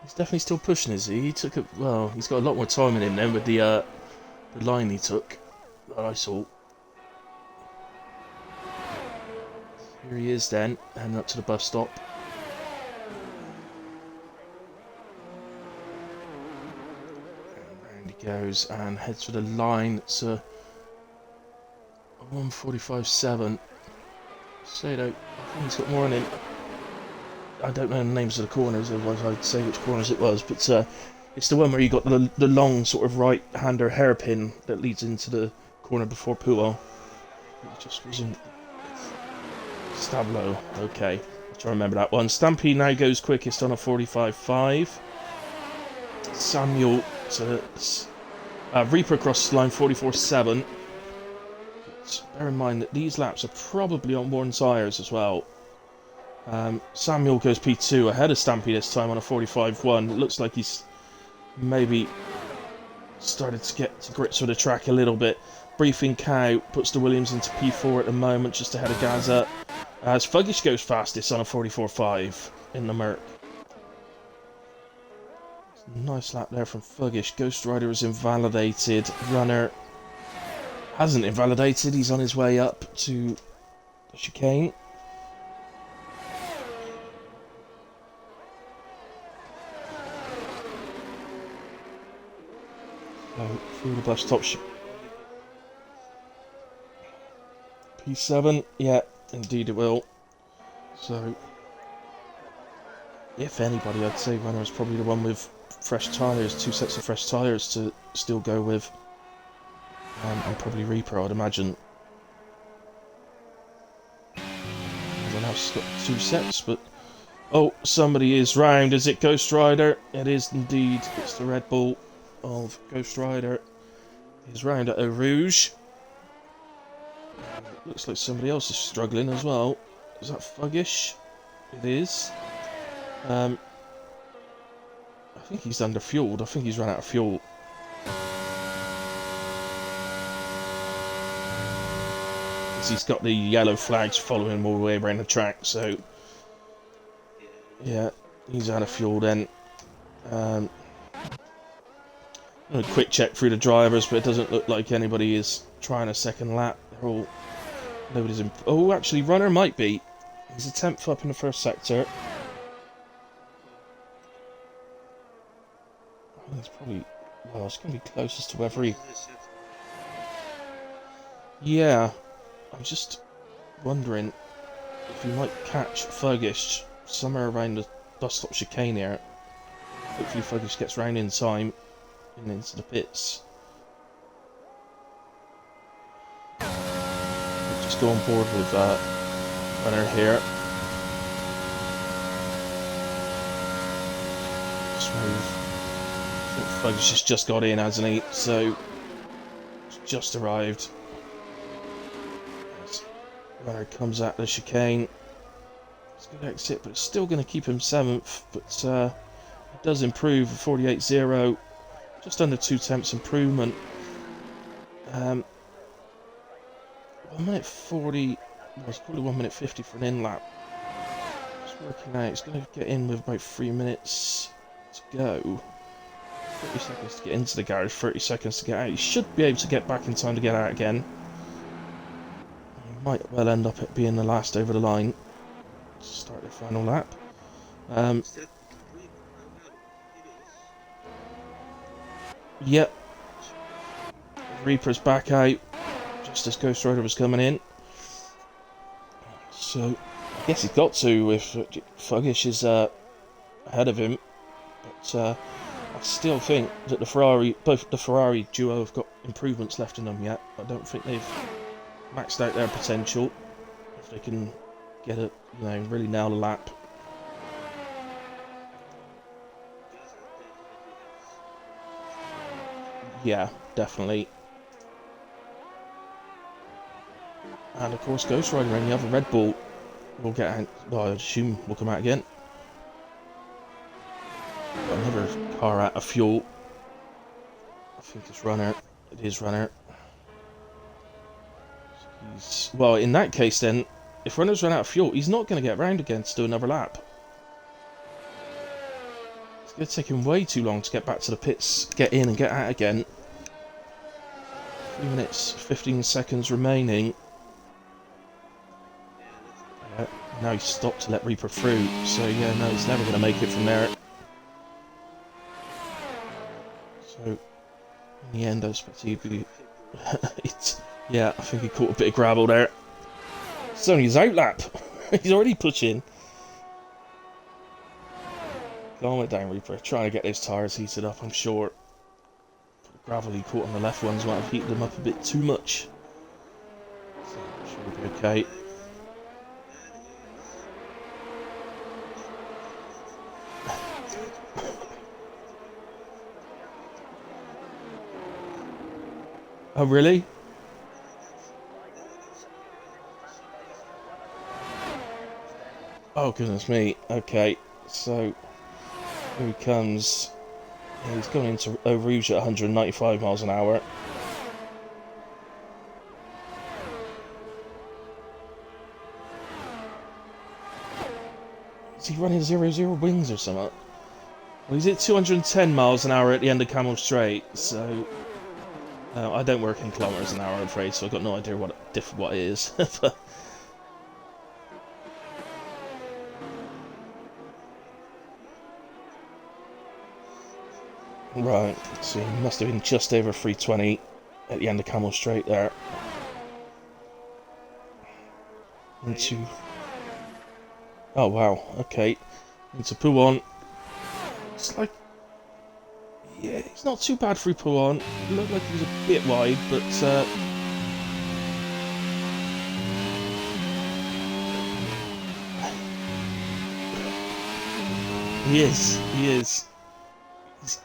he's definitely still pushing, is he? He took well, he's got a lot more time in him then with the line he took that I saw. Here he is then, heading up to the bus stop. And round he goes and heads for the line. It's a 1:45.7. Say though, I think he's got more on him. I don't know the names of the corners, otherwise I'd say which corners it was, but It's the one where you got the long sort of right-hander hairpin that leads into the corner before Puel. It just wasn't... Stablo, okay. I'm trying to remember that one. Stampede now goes quickest on a 45.5. Samuel to Reaper across line 44.7. Bear in mind that these laps are probably on worn tyres as well. Samuel goes P2 ahead of Stampede this time on a 45.1. It looks like he's maybe started to get to grips with the track a little bit. Briefing Cow puts the Williams into P4 at the moment, just ahead of Gaza. As Fuggish goes fastest on a 44.5 in the Merc. Nice lap there from Fuggish. Ghost Rider is invalidated. Runner hasn't invalidated. He's on his way up to the chicane. So, through the bus top. P7. Yeah, indeed it will. So, if anybody, I'd say Runner is probably the one with fresh tyres, 2 sets of fresh tyres to still go with. And probably Reaper, I'd imagine. Everyone else has got 2 sets, but... Oh, somebody is round. Is it Ghost Rider? It is indeed. It's the Red Bull of Ghost Rider. He's round at Eau Rouge. Looks like somebody else is struggling as well. Is that Fuggish? It is. I think he's under-fueled. I think he's run out of fuel. He's got the yellow flags following him all the way around the track, so... Yeah, he's out of fuel then. A quick check through the drivers, but it doesn't look like anybody is trying a second lap. They're all... Nobody's in... Oh, actually, Runner might be. He's a 10th up in the first sector. I think it's probably... Well, it's going to be closest to whether he... Yeah. I'm just wondering if he might catch Fuggish somewhere around the bus stop chicane here. Hopefully Fuggish gets round in time and into the pits. We'll just go on board with Runner here. Smooth. I think Fuggish has just got in, hasn't he? So, he's just arrived. Runner comes at the chicane. It's going to exit, but it's still going to keep him 7th. But it does improve, 48.0. Just under 2 tenths improvement. 1 minute 40. Well, it's probably 1 minute 50 for an in lap. It's working out. It's going to get in with about 3 minutes to go. 30 seconds to get into the garage, 30 seconds to get out. He should be able to get back in time to get out again. Might well end up at being the last over the line. Start the final lap. Yep. Reaper's back out just as Ghost Rider was coming in. So, I guess he's got to if Fuggish is ahead of him. But I still think that both the Ferrari duo have got improvements left in them yet. I don't think they've maxed out their potential. If they can get it, really nail the lap. Yeah, definitely. And of course, Ghost Rider and the other Red Bull will get out. Well, I assume will come out again. Got another car out of fuel. I think it's Runner. It is Runner. Well, in that case then, if Runner's run out of fuel, he's not going to get round again to do another lap. It's going to take him way too long to get back to the pits, get in and get out again. 3 minutes, 15 seconds remaining. Now he's stopped to let Reaper through, so yeah, no, he's never going to make it from there. So, in the end, I expect he'd be... Yeah, I think he caught a bit of gravel there. It's only his out lap. He's already pushing. Calm it down, Reaper. Trying to get those tyres heated up, I'm sure. Gravelly coat on the left ones might have heated them up a bit too much. So I'm sure we'll be okay. Oh, really? Oh, goodness me. Okay, so here he comes. Yeah, he's going into Eau Rouge at 195 miles an hour. Is he running 0-0 wings or something? Well, he's at 210 miles an hour at the end of Camel Straight, so... I don't work in kilometres an hour, I'm afraid, so I've got no idea what it is. Right, so he must have been just over 320 at the end of Camel Straight there. Into... Oh wow, okay. Into Pouhon. It's like... Yeah, he's not too bad for Pouhon. It looked like he was a bit wide, but... He is. He's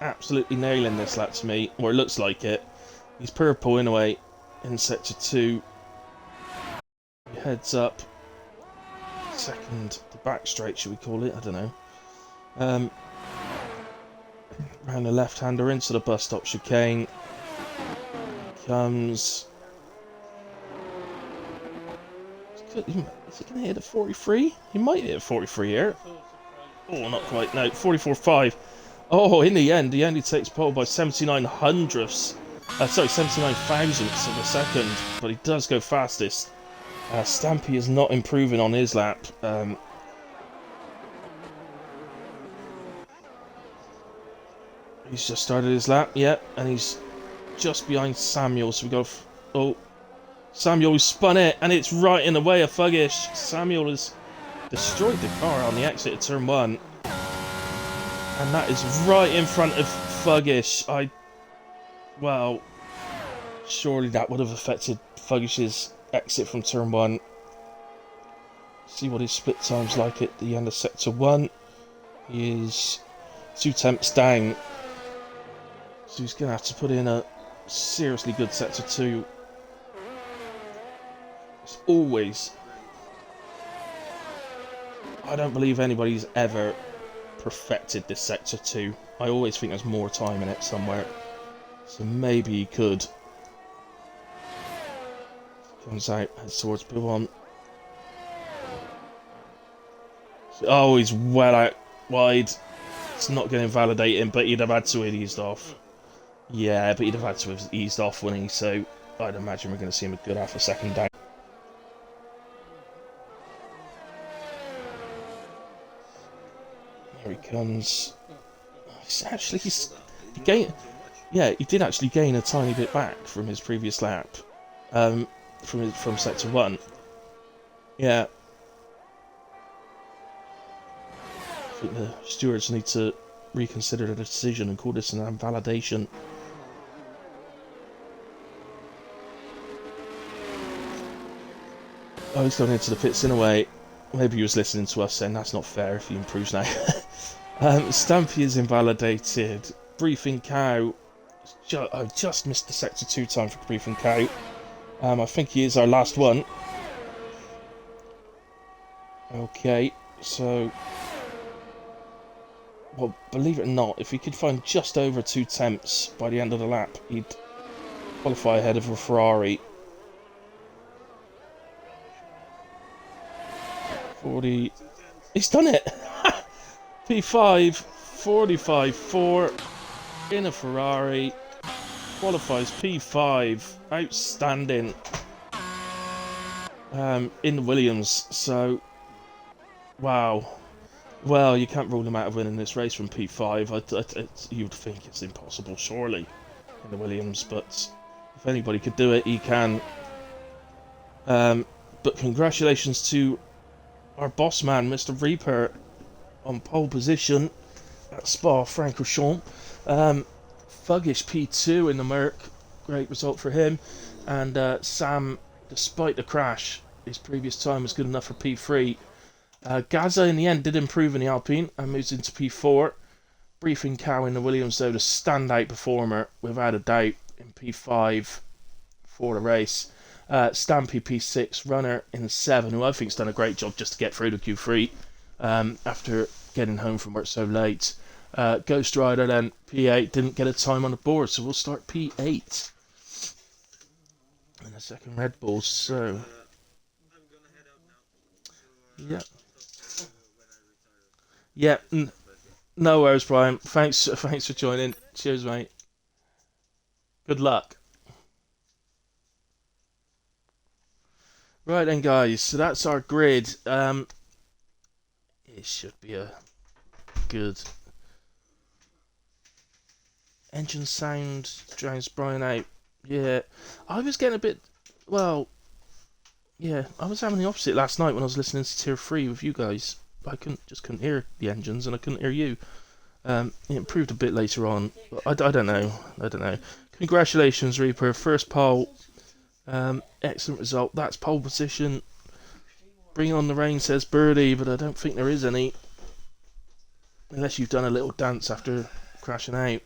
absolutely nailing this lap to me, or it looks like it. He's pulling away in sector 2. He heads up. Second, the back straight, should we call it? I don't know. Round the left-hander into the bus stop chicane. Comes. Is he going to hit a 43? He might hit a 43 here. Oh, not quite. No, 44.5. Oh, in the end, he only takes pole by 79 hundredths. Sorry, 79 thousandths of a second, but he does go fastest. Stampy is not improving on his lap. He's just started his lap, yep, and he's just behind Samuel. So we got. Oh, Samuel spun it, and it's right in the way of Fuggish. Samuel has destroyed the car on the exit of turn 1. And that is right in front of Fuggish. Well, surely that would have affected Fuggish's exit from turn 1. See what his split time's like at the end of sector 1. He is 2 tenths down. So he's going to have to put in a seriously good sector 2. It's always... I don't believe anybody's ever perfected this sector 2. I always think there's more time in it somewhere. So maybe he could. Comes out, heads towards Pouhon. Oh, he's well out wide. It's not going to invalidate him, but he'd have had to have eased off. Yeah, but he'd have had to have eased off, wouldn't he? So I'd imagine we're going to see him a good half a second down. Here he comes. He gained. Yeah, he did actually gain a tiny bit back from his previous lap, from sector 1. Yeah. I think the stewards need to reconsider the decision and call this an invalidation. Oh, he's going into the pits in a way. Maybe he was listening to us saying that's not fair if he improves now. Stampy is invalidated. Briefing Cow. I just missed the sector 2 time for Briefing Cow. I think he is our last one. Okay, so... Well, believe it or not, if he could find just over 2 tenths by the end of the lap, he'd qualify ahead of a Ferrari. 40... He's done it! P5, 45.4 in a Ferrari, qualifies P5, outstanding, in the Williams, so, wow. Well, you can't rule him out of winning this race from P5. You'd think it's impossible, surely, in the Williams, but if anybody could do it, he can. But congratulations to our boss man, Mr. Reaper, on pole position. at Spa-Francorchamps. Fuggish P2 in the Merc, great result for him. And Sam, despite the crash, his previous time was good enough for P3. Gaza in the end did improve in the Alpine and moves into P4. Briefing Cow in the Williams, though, the standout performer without a doubt in P5 for the race. Stampy P6, runner in 7, who I think's done a great job just to get through the Q3 after getting home from work so late. Ghost Rider then P8, didn't get a time on the board, so we'll start P8 in a second Red Bull. So I'm gonna head out now. So, yeah, I'll talk to you when I retire. yeah, But yeah. no worries, Brian. Thanks for joining. Cheers, mate. Good luck. Right then, guys. So that's our grid. It should be a good engine sound. Drowns Brian out. Yeah, I was getting a bit. Well, yeah, I was having the opposite last night when I was listening to Tier 3 with you guys. I couldn't hear the engines and I couldn't hear you. It improved a bit later on. I don't know. Congratulations, Reaper. First pole. Excellent result. That's pole position. Bring on the rain, says Birdie, but I don't think there is any. Unless you've done a little dance after crashing out.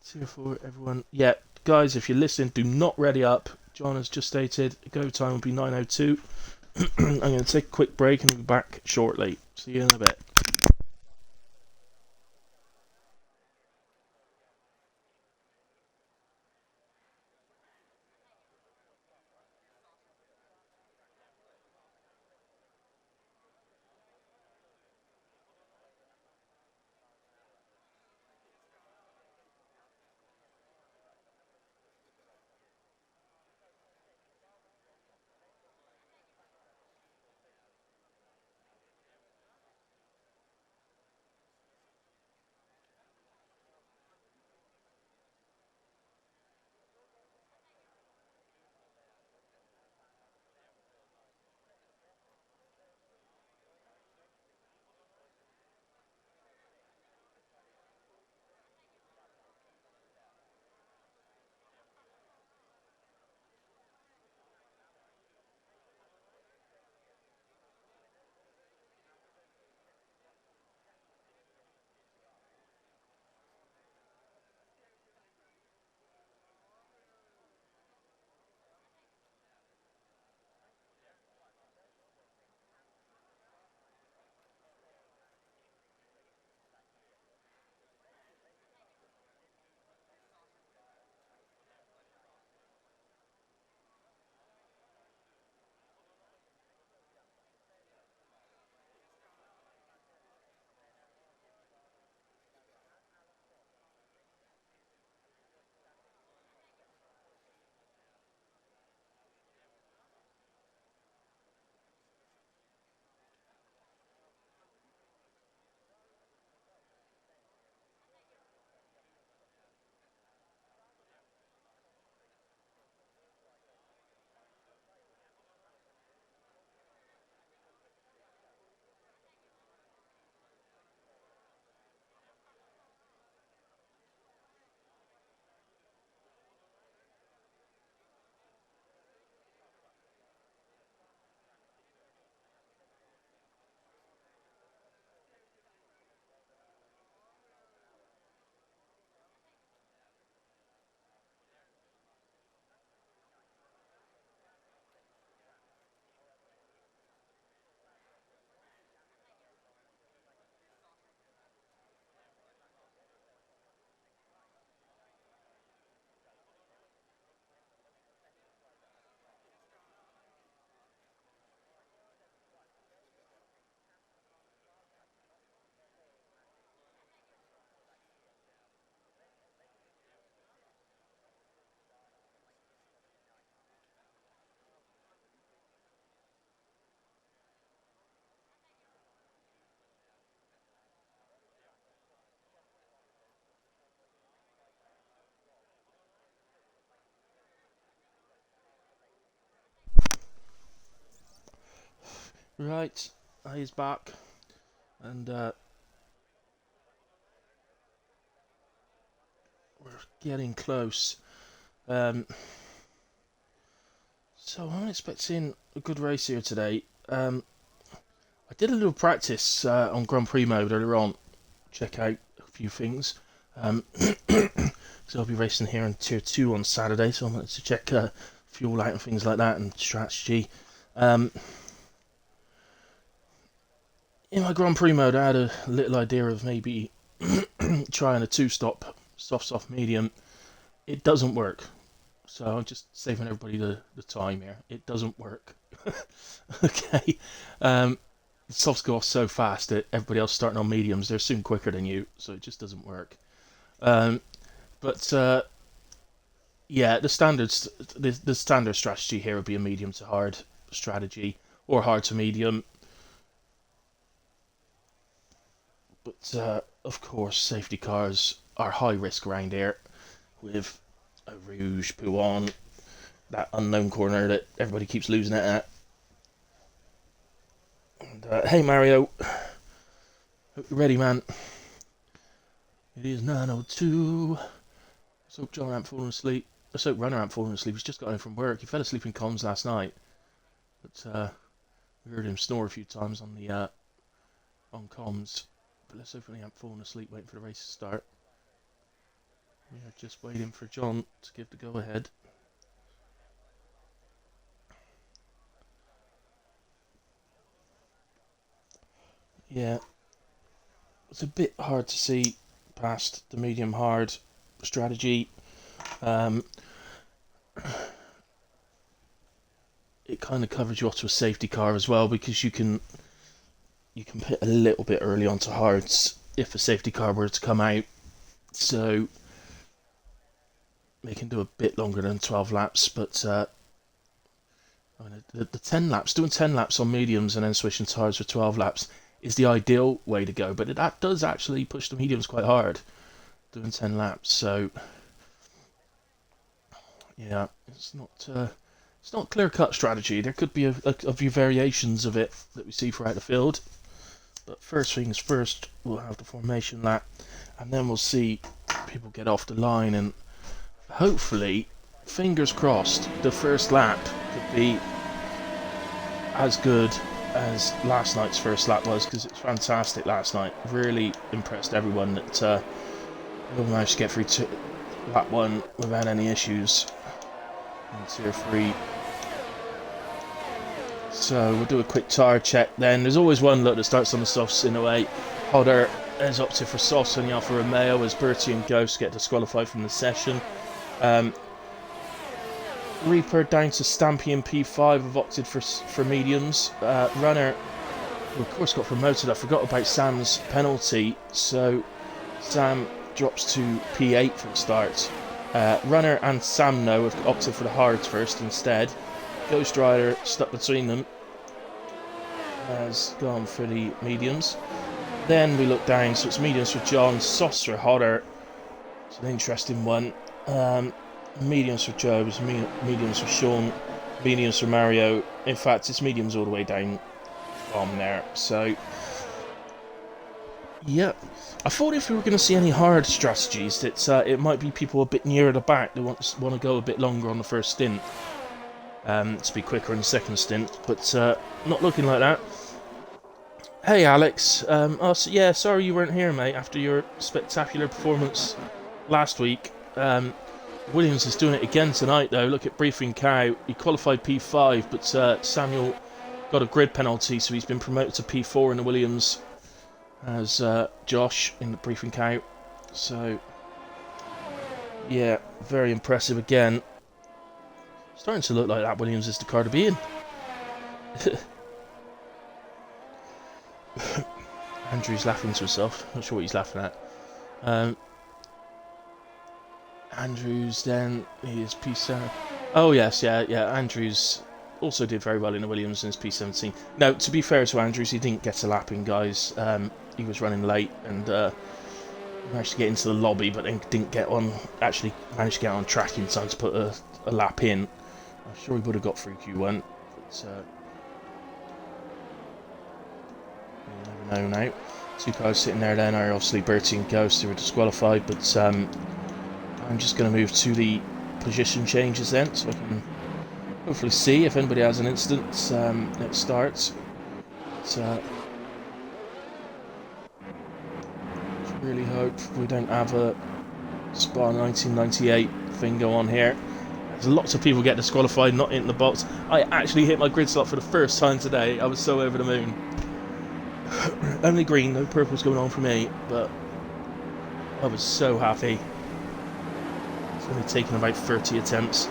Tier 4, everyone. Yeah, guys, if you're listening, do not ready up. John has just stated go time will be 9:02. I'm going to take a quick break and be back shortly. See you in a bit. Right, he's back, and getting close. So I'm expecting a good race here today. I did a little practice on Grand Prix mode earlier on. Check out a few things. So I'll be racing here in Tier 2 on Saturday, so I'm going to check fuel out and things like that and strategy. In my Grand Prix mode, I had a little idea of maybe trying a two-stop soft medium. It doesn't work, so I'm just saving everybody the time here. It doesn't work. Okay, the softs go off so fast that everybody else starting on mediums, they're soon quicker than you, so it just doesn't work. But yeah, the standard strategy here would be a medium to hard strategy, or hard to medium. But of course, safety cars are high risk around here, with a Rouge, Pouin, that unknown corner that everybody keeps losing it at. And, hey Mario, hope you're ready, man. It is 9:02. Let's hope John ain't falling asleep. Let's hope Runner ain't falling asleep. He's just got in from work. He fell asleep in comms last night, but we heard him snore a few times on the on comms. But let's hope he ain't falling asleep waiting for the race to start. We are just waiting for John to give the go ahead. Yeah, it's a bit hard to see past the medium hard strategy. It kind of covers you off to a safety car as well, because you can pit a little bit early onto hards if a safety car were to come out, so they can do a bit longer than 12 laps. But the 10 laps, doing 10 laps on mediums and then switching to hards for 12 laps is the ideal way to go, but that does actually push the mediums quite hard, doing 10 laps. So yeah, it's not clear-cut strategy. There could be a few variations of it that we see throughout the field. But first things first, we'll have the formation lap, and then we'll see people get off the line, and hopefully, fingers crossed, the first lap could be as good as last night's first lap was, because it's fantastic last night. Really impressed everyone that we all managed to get through to lap 1 without any issues in Tier 3. So we'll do a quick tyre check then. There's always one look that starts on the softs in a way. Hodder is opted for softs on the Alfa Romeo as Bertie and Ghost get disqualified from the session. Reaper down to Stampy and P5 have opted for mediums. Runner, who of course got promoted. I forgot about Sam's penalty, so Sam drops to P8 for the start. Runner and Samno have opted for the hards first instead. Ghost Rider, stuck between them, has gone for the mediums. Then we look down, so it's mediums for John, softs for Hodder. It's an interesting one. Mediums for Jobs, mediums for Sean, mediums for Mario. In fact, it's mediums all the way down from there. So, yeah. I thought if we were going to see any hard strategies, that it might be people a bit nearer the back that want to go a bit longer on the first stint. To be quicker in the second stint, but not looking like that. Hey Alex, yeah, sorry you weren't here, mate, after your spectacular performance last week. Williams is doing it again tonight, though. Look at Briefing Cow. He qualified P5, but Samuel got a grid penalty, so he's been promoted to P4 in the Williams as Josh in the Briefing Cow. So, yeah, very impressive again. Starting to look like that Williams is the car to be in. Andrew's laughing to himself. Not sure what he's laughing at. Andrews then, he is P7. Oh yes, yeah. Andrews also did very well in the Williams in his P17. Now, to be fair to Andrews, he didn't get a lap in, guys. He was running late and managed to get into the lobby, but then didn't get on. Actually managed to get on track in time to put a lap in. I'm sure he would have got through Q1, but you never know now. Two cars sitting there then are obviously Bertie and Ghost, who were disqualified, but I'm just going to move to the position changes then, so I can hopefully see if anybody has an incident at start. So, really hope we don't have a Spa 1998 thing go on here. There's lots of people get disqualified, not hitting the box. I actually hit my grid slot for the first time today. I was so over the moon. Only green, no purple's going on for me, but I was so happy. It's only taken about 30 attempts.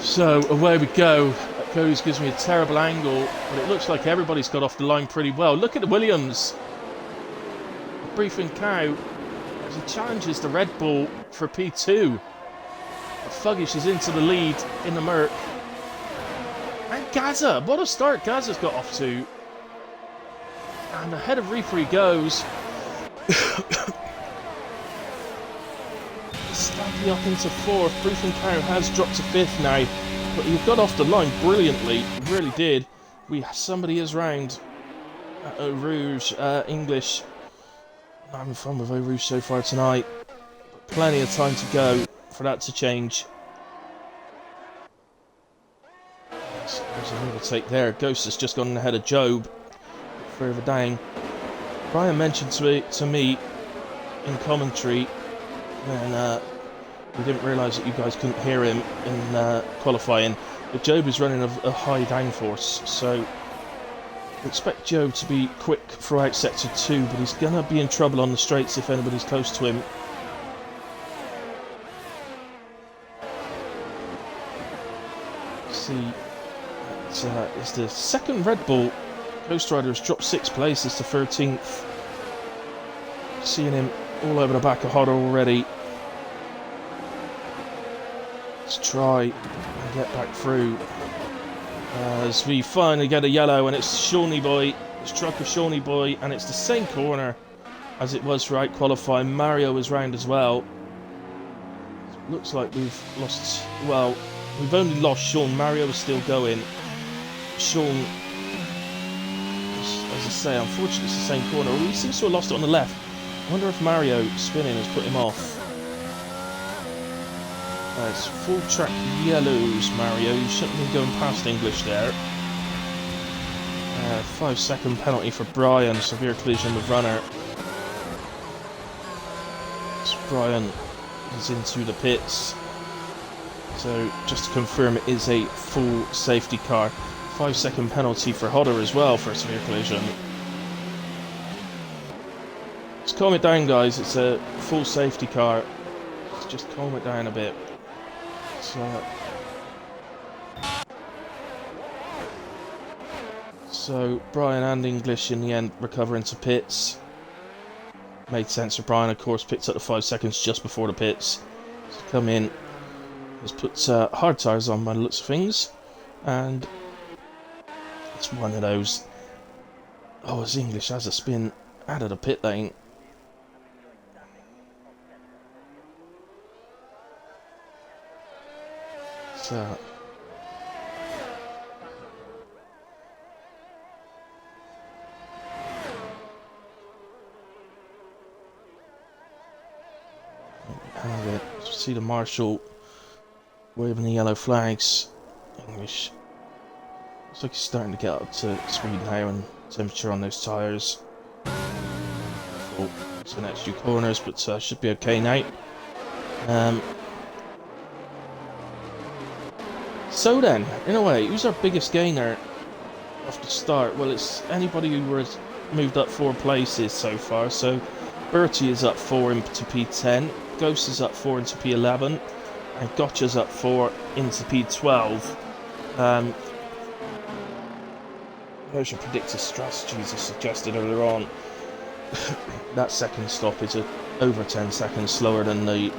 So away we go. That goes, gives me a terrible angle, but it looks like everybody's got off the line pretty well. Look at the Williams. Briefing Cow as he challenges the Red Bull for P2. Fuggish is into the lead in the Merc. And Gaza, what a start Gaza's got off to. And ahead of Reaper he goes. Stamping up into fourth. Briefing Cow has dropped to fifth now. But he got off the line brilliantly. He really did. Somebody is round. Eau Rouge, English. I'm having fun with Eau Rouge so far tonight. But plenty of time to go for that to change. There's a little take there. Ghost has just gone ahead of Job. Further down. Brian mentioned to me in commentary, and we didn't realise that you guys couldn't hear him in qualifying, but Job is running a high downforce, so expect Job to be quick throughout sector 2, but he's going to be in trouble on the straights if anybody's close to him. See, it's the second Red Bull. Ghost Rider has dropped 6 places to 13th. Seeing him all over the back of Hodder already. Let's try and get back through. As we finally get a yellow, and it's Shawnee Boy. It's Trucker Shawnee Boy, and it's the same corner as it was throughout qualifying. Mario is round as well. Looks like we've lost. Well, we've only lost Sean. Mario is still going. Sean, as I say, unfortunately it's the same corner. He seems to have lost it on the left. I wonder if Mario spinning has put him off. It's full track yellows, Mario. You shouldn't be going past English there. 5-second penalty for Brian. Severe collision with runner. So Brian is into the pits. So just to confirm, it is a full safety car. 5-second penalty for Hodder as well for a severe collision. Just calm it down, guys. It's a full safety car. Let's just calm it down a bit. So Brian and English in the end recover into pits. Made sense for Brian, of course, picked up the 5 seconds just before the pits. So come in, has put hard tyres on by the looks of things, and it's one of those. Oh, as English has a spin out of the pit lane. So have it. See the marshal waving the yellow flags. English. Looks like he's starting to get up to speed now and temperature on those tyres. Oh, it's the next few corners, but should be okay now. So then, in a way, who's our biggest gainer off the start? Well, it's anybody who has moved up 4 places so far. So Bertie is up 4 into P10, Ghost is up 4 into P11, and Gotcha's up 4 into P12. Those are predictive strategies I suggested earlier on. That second stop is over 10 seconds slower than the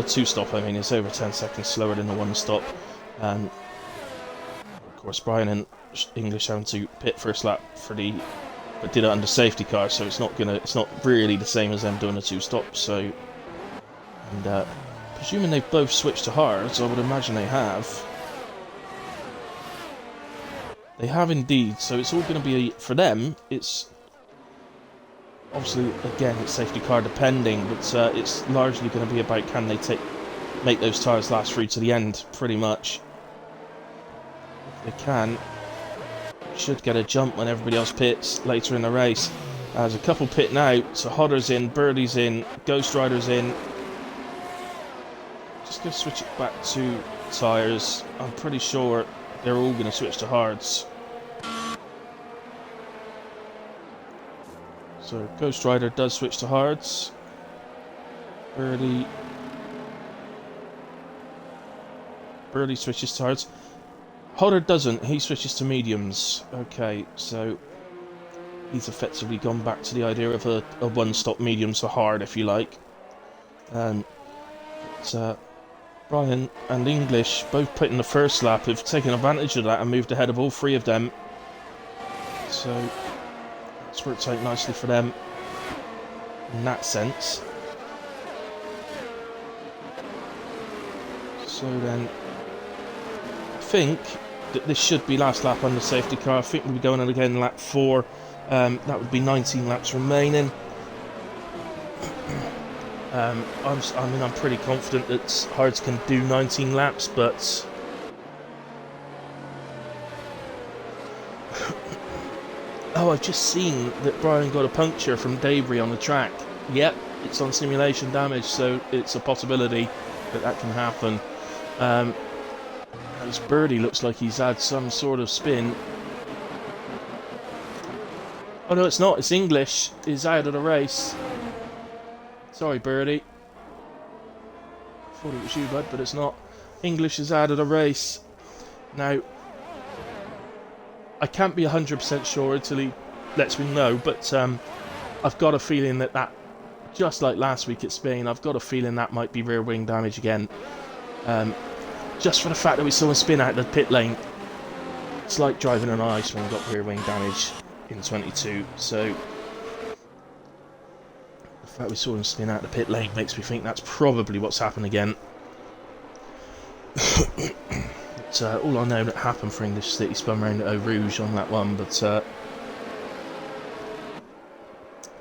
2 stop. I mean, is over 10 seconds slower than the 1 stop. And of course, Brian and English having to pit first lap for but did it under safety car, so it's not really the same as them doing the 2 stops. So, and presuming they've both switched to hards, I would imagine they have. They have indeed. So it's all going to be for them. It's Obviously, again, it's safety car depending, but it's largely going to be about can they make those tyres last through to the end, pretty much. If they can, should get a jump when everybody else pits later in the race. There's a couple pitting out, so Hodder's in, Birdie's in, Ghost Rider's in. Just going to switch it back to tyres. I'm pretty sure they're all going to switch to hards. So Ghost Rider does switch to hards. Birdie switches to hards. Hodder doesn't, he switches to mediums. Okay, so he's effectively gone back to the idea of a one-stop mediums for hard, if you like. Brian and English, both put in the first lap, have taken advantage of that and moved ahead of all three of them. So it's worked out nicely for them in that sense. So then, I think that this should be last lap on the safety car. I think we'll be going on again lap 4. That would be 19 laps remaining. I'm pretty confident that hards can do 19 laps, but oh, I've just seen that Brian got a puncture from debris on the track. Yep, it's on simulation damage, so it's a possibility that can happen. As Birdie looks like he's had some sort of spin. Oh no, it's not. It's English. He's out of the race. Sorry, Birdie. Thought it was you, bud, but it's not. English is out of the race. Now, I can't be 100% sure until he lets me know, but I've got a feeling that, just like last week at Spain, I've got a feeling that might be rear wing damage again. Just for the fact that we saw him spin out of the pit lane. It's like driving on ice when you got rear wing damage in 22, so the fact we saw him spin out the pit lane makes me think that's probably what's happened again. But, all I know that happened for English City spun around at Eau Rouge on that one, but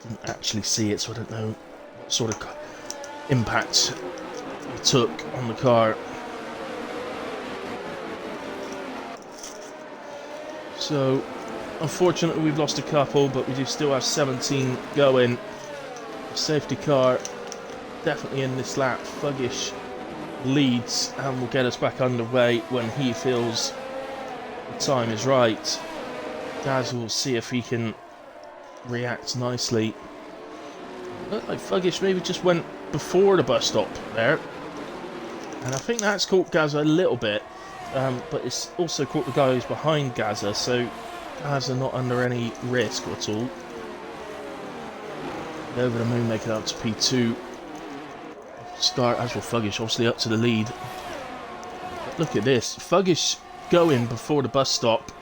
didn't actually see it, so I don't know what sort of impact it took on the car. So, unfortunately we've lost a couple, but we do still have 17 going. The safety car definitely in this lap. Fuggish leads and will get us back underway when he feels the time is right. Gaz will see if he can react nicely. Looked like Fuggish maybe just went before the bus stop there, and I think that's caught Gaza a little bit, but it's also caught the guy who's behind Gaza, so Gaza not under any risk at all. Over the moon, make it up to P2. Start as well. Fuggish obviously up to the lead. But look at this, Fuggish going before the bus stop.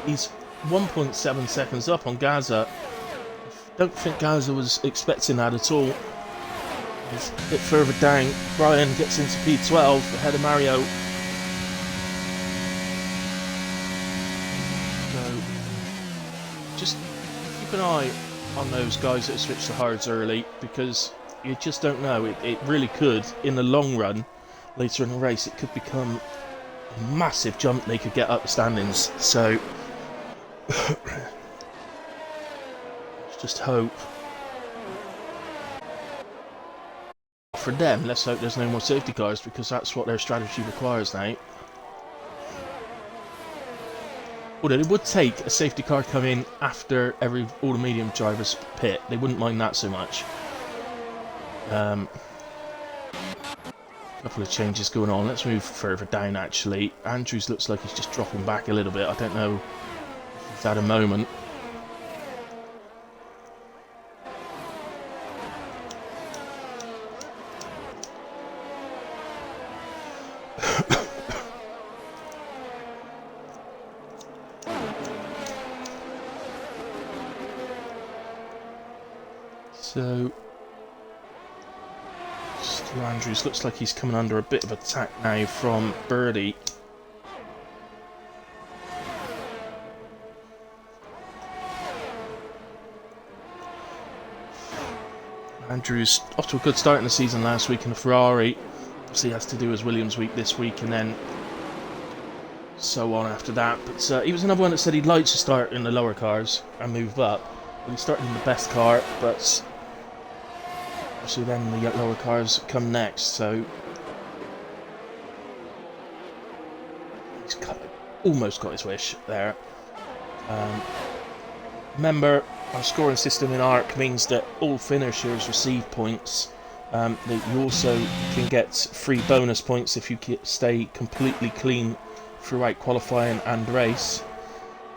He's 1.7 seconds up on Gaza. Don't think Gaza was expecting that at all. It's a bit further down. Brian gets into P12 ahead of Mario. So just keep an eye on those guys that switch to hards early, because you just don't know. It really could, in the long run, later in the race, it could become a massive jump they could get up the standings. So let's just hope for them. Let's hope there's no more safety cars, because that's what their strategy requires now. Although it would take a safety car come in after all the medium drivers pit. They wouldn't mind that so much. A couple of changes going on. Let's move further down actually. Andrews looks like he's just dropping back a little bit. I don't know if he's had a moment. So Stu Andrews looks like he's coming under a bit of attack now from Birdie. Andrews off to a good start in the season last week in the Ferrari. Obviously, he has to do his Williams week this week, and then so on after that. But he was another one that said he'd like to start in the lower cars and move up. Well, he started in the best car, but obviously then the lower cars come next. So he's almost got his wish there. Remember, our scoring system in ARC means that all finishers receive points. That you also can get free bonus points if you stay completely clean throughout qualifying and race.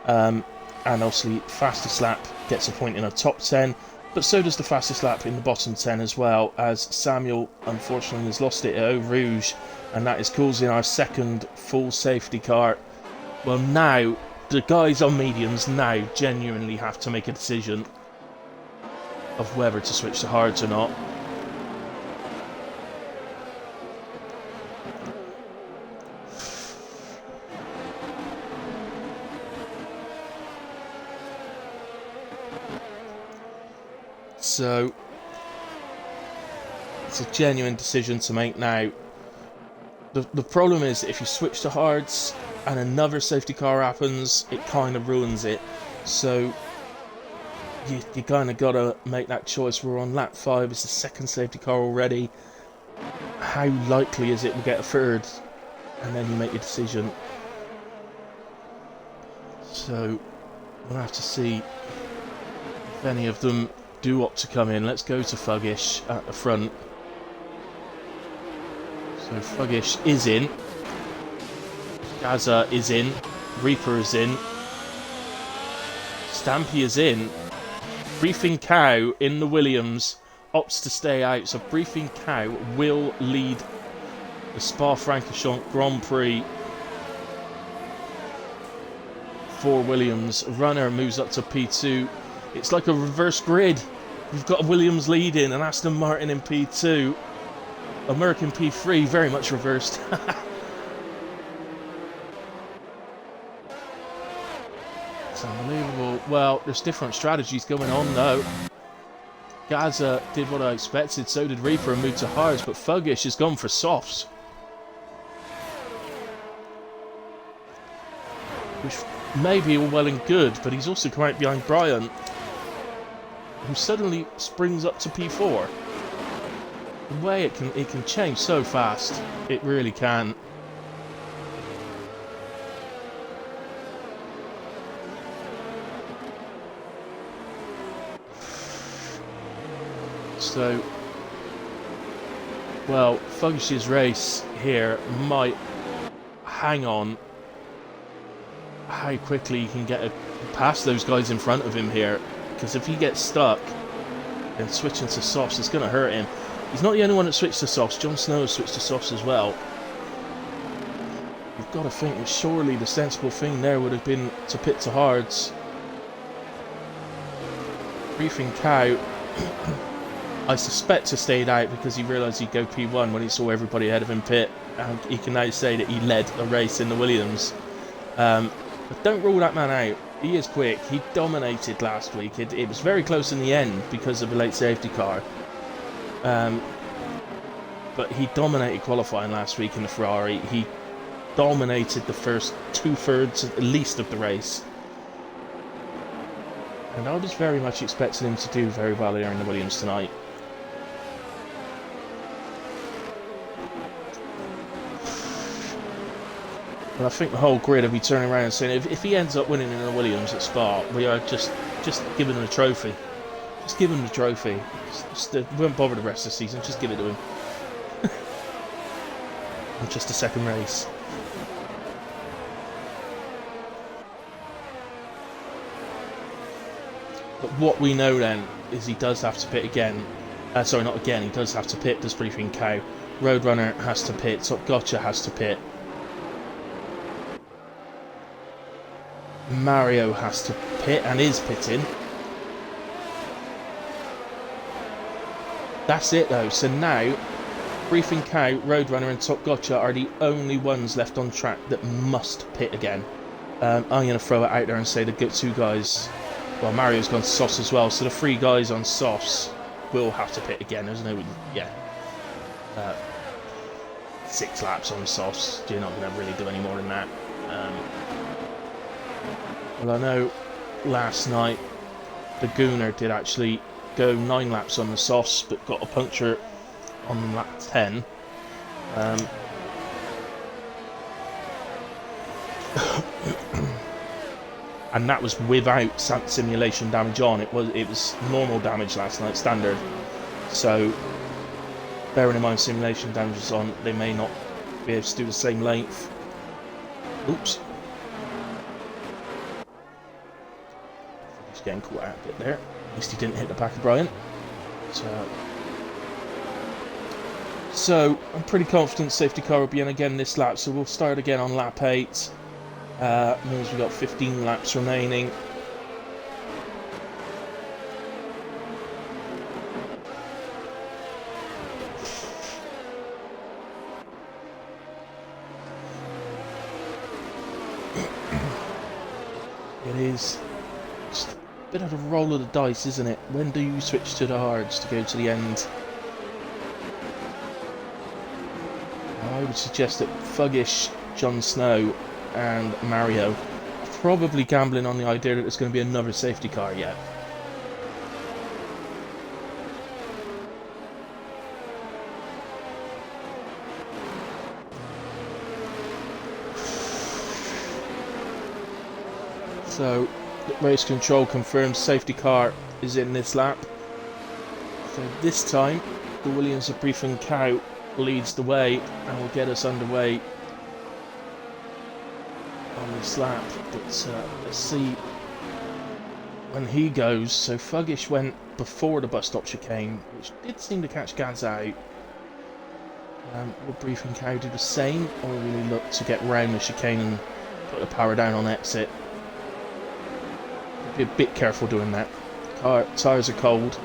And obviously, fastest lap gets a point in a top 10, but so does the fastest lap in the bottom 10 as well, as Samuel unfortunately has lost it at Eau Rouge, and that is causing our second full safety car. Well, now the guys on mediums now genuinely have to make a decision of whether to switch to hards or not. So it's a genuine decision to make now. The problem is, if you switch to hards and another safety car happens, it kind of ruins it. So you kind of got to make that choice. We're on lap 5, it's the second safety car already. How likely is it we'll get a third? And then you make your decision. So we'll have to see if any of them do opt to come in. Let's go to Fuggish at the front. So Fuggish is in. Gaza is in. Reaper is in. Stampy is in. Briefing Cow in the Williams opts to stay out. So Briefing Cow will lead the Spa-Francorchamps Grand Prix for Williams. Runner moves up to P2. It's like a reverse grid. We've got a Williams leading and Aston Martin in P2. American P3, very much reversed. It's unbelievable. Well, there's different strategies going on though. Gaza did what I expected, so did Reaper and moved to hards, but Fuggish has gone for softs. Which may be all well and good, but he's also come out behind Brian, who suddenly springs up to P4. The way it can change so fast, it really can. So, well, Fuggish's race here might hang on how quickly he can get past those guys in front of him here. Because if he gets stuck and switching to softs, it's going to hurt him. He's not the only one that switched to softs. Jon Snow has switched to softs as well. You've got to think that surely the sensible thing there would have been to pit to hards. Briefing Cow, I suspect, has stayed out because he realised he'd go P1 when he saw everybody ahead of him pit. And he can now say that he led a race in the Williams. But don't rule that man out. He is quick. He dominated last week. It was very close in the end because of a late safety car. But he dominated qualifying last week in the Ferrari. He dominated the first 2/3 at least of the race. And I was very much expecting him to do very well here in the Williams tonight. But I think the whole grid will be turning around and saying, if he ends up winning in the Williams at Spa, we are just giving him a trophy. Just give him the trophy. We won't bother the rest of the season, just give it to him. And just a second race. But what we know then is he does have to pit again. Sorry, not again, he does have to pit, does Briefing Cow. Roadrunner has to pit, Top Gotcha has to pit. Mario has to pit and is pitting. That's it though. So now, Briefing Cow, Roadrunner and Top Gotcha are the only ones left on track that must pit again. I'm going to throw it out there and say the two guys... Well, Mario's gone to softs as well, so the 3 guys on softs will have to pit again. There's no, yeah, 6 laps on the softs. You're not going to really do any more than that. Well, I know last night the Gooner did actually go 9 laps on the softs, but got a puncture on lap 10. And that was without simulation damage on. It was normal damage last night, standard. So, bearing in mind simulation damage is on, they may not be able to do the same length. Oops. He's getting caught out a bit there. At least he didn't hit the back of Brian. So I'm pretty confident safety car will be in again this lap. So we'll start again on lap 8. Means we've got 15 laps remaining. It is just a bit of a roll of the dice, isn't it? When do you switch to the hards to go to the end? I would suggest that Fuggish, Jon Snow and Mario are probably gambling on the idea that there's going to be another safety car yet. So, race control confirms safety car is in this lap. So this time, the Williams of Brief and Cow leads the way and will get us underway on this lap. But let's see when he goes. So Fuggish went before the bus stop chicane, which did seem to catch Gaz out. Will Brief and Cow do the same, or will he look to get round the chicane and put the power down on exit? Be a bit careful doing that. Tyres are cold.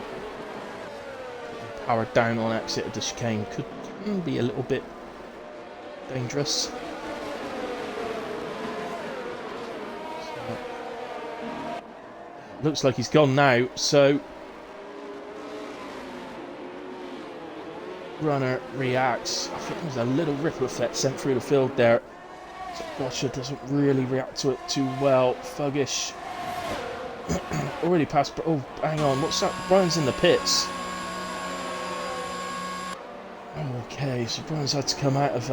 Power down on exit of the chicane can be a little bit dangerous. So, looks like he's gone now, so runner reacts. I think there's a little ripple effect sent through the field there. So Gotcha doesn't really react to it too well. Fuggish already passed. Oh, hang on, what's that? Brian's in the pits. Okay, so Brian's had to come out of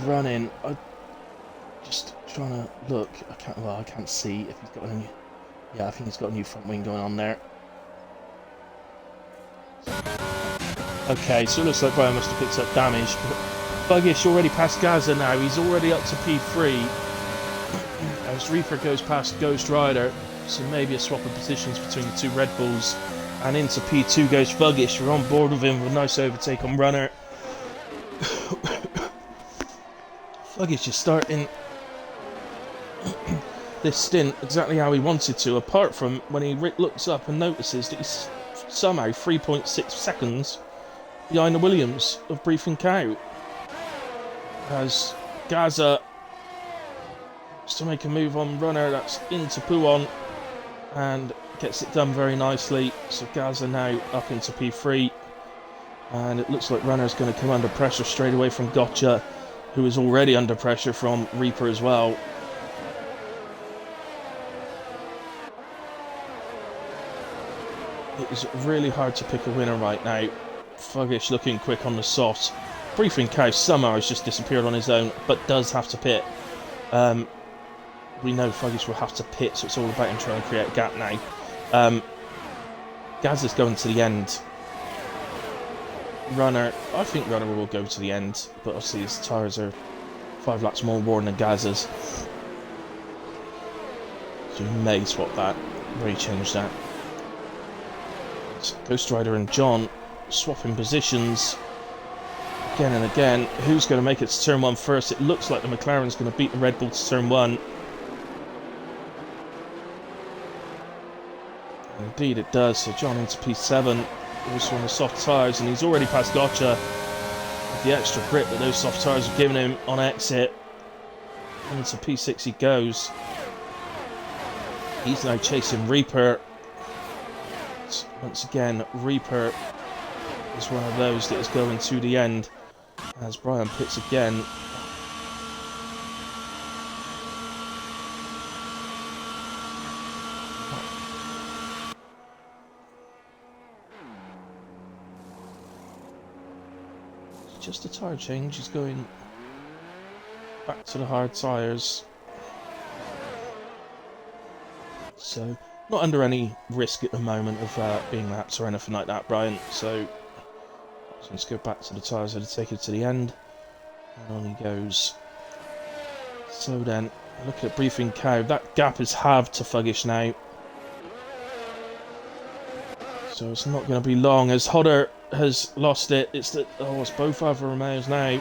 running. I just trying to look. I can't see if he's got any. Yeah, I think he's got a new front wing going on there. Okay, so it looks like Brian must have picked up damage. Fuggish already passed Gaza now. He's already up to P3. As Reaper goes past Ghost Rider, so maybe a swap of positions between the two Red Bulls. And into P2 goes Fuggish. We're on board with him with a nice overtake on Runner. Fuggish is starting this stint exactly how he wanted to, apart from when he looks up and notices that he's somehow 3.6 seconds behind the Williams of Brief and Cow. As Gaza to make a move on Runner, that's into Puon and gets it done very nicely. So Gaza now up into P3, and it looks like Runner's going to come under pressure straight away from Gotcha, who is already under pressure from Reaper as well. It is really hard to pick a winner right now. Fuggish looking quick on the soft. Brief and Cow somehow has just disappeared on his own, but does have to pit. We know Fuggish will have to pit, so it's all about him trying to create a gap now. Gaz is going to the end. Runner, I think Runner will go to the end, but obviously his tyres are 5 laps more worn than Gaz's. So you may swap that, change that. So Ghost Rider and John swapping positions again and again. Who's going to make it to turn 1 first? It looks like the McLaren's going to beat the Red Bull to turn 1. Indeed it does. So John into P7, also on the soft tyres, and he's already passed Gotcha with the extra grip that those soft tyres have given him on exit. Into P6 he goes. He's now chasing Reaper But once again, Reaper is one of those that is going to the end as Brian pits again. Just a tyre change, he's going back to the hard tyres. So, not under any risk at the moment of being lapped or anything like that, Brian. So, let's go back to the tyres that take it to the end. And on he goes. So then, look at Briefing Cow. That gap is halved to Thuggish now. So it's not going to be long as Hodder has lost it. It's both Alfa Romeos now.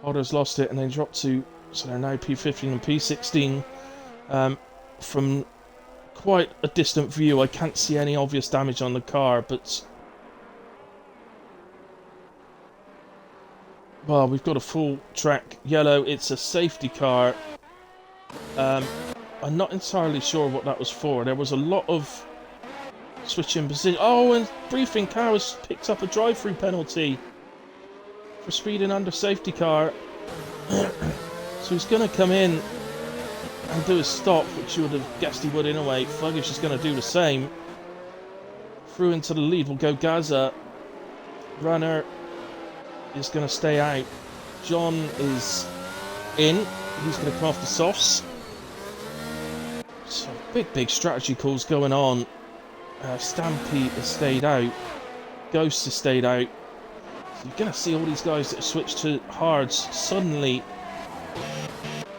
Hodder's lost it and they dropped to, so they're now P15 and P16. From quite a distant view, I can't see any obvious damage on the car, but well, we've got a full track yellow. It's a safety car. I'm not entirely sure what that was for. There was a lot of switching position. Oh, and Briefing Cow has picked up a drive-through penalty for speeding under safety car. So he's going to come in and do his stop, which you would have guessed he would anyway. Thuggish is going to do the same. Through into the lead will go Gaza. Runner is going to stay out. John is in. He's going to come off the softs. So big strategy calls going on. Stampede has stayed out. Ghost has stayed out. So you're going to see all these guys that have switched to hards suddenly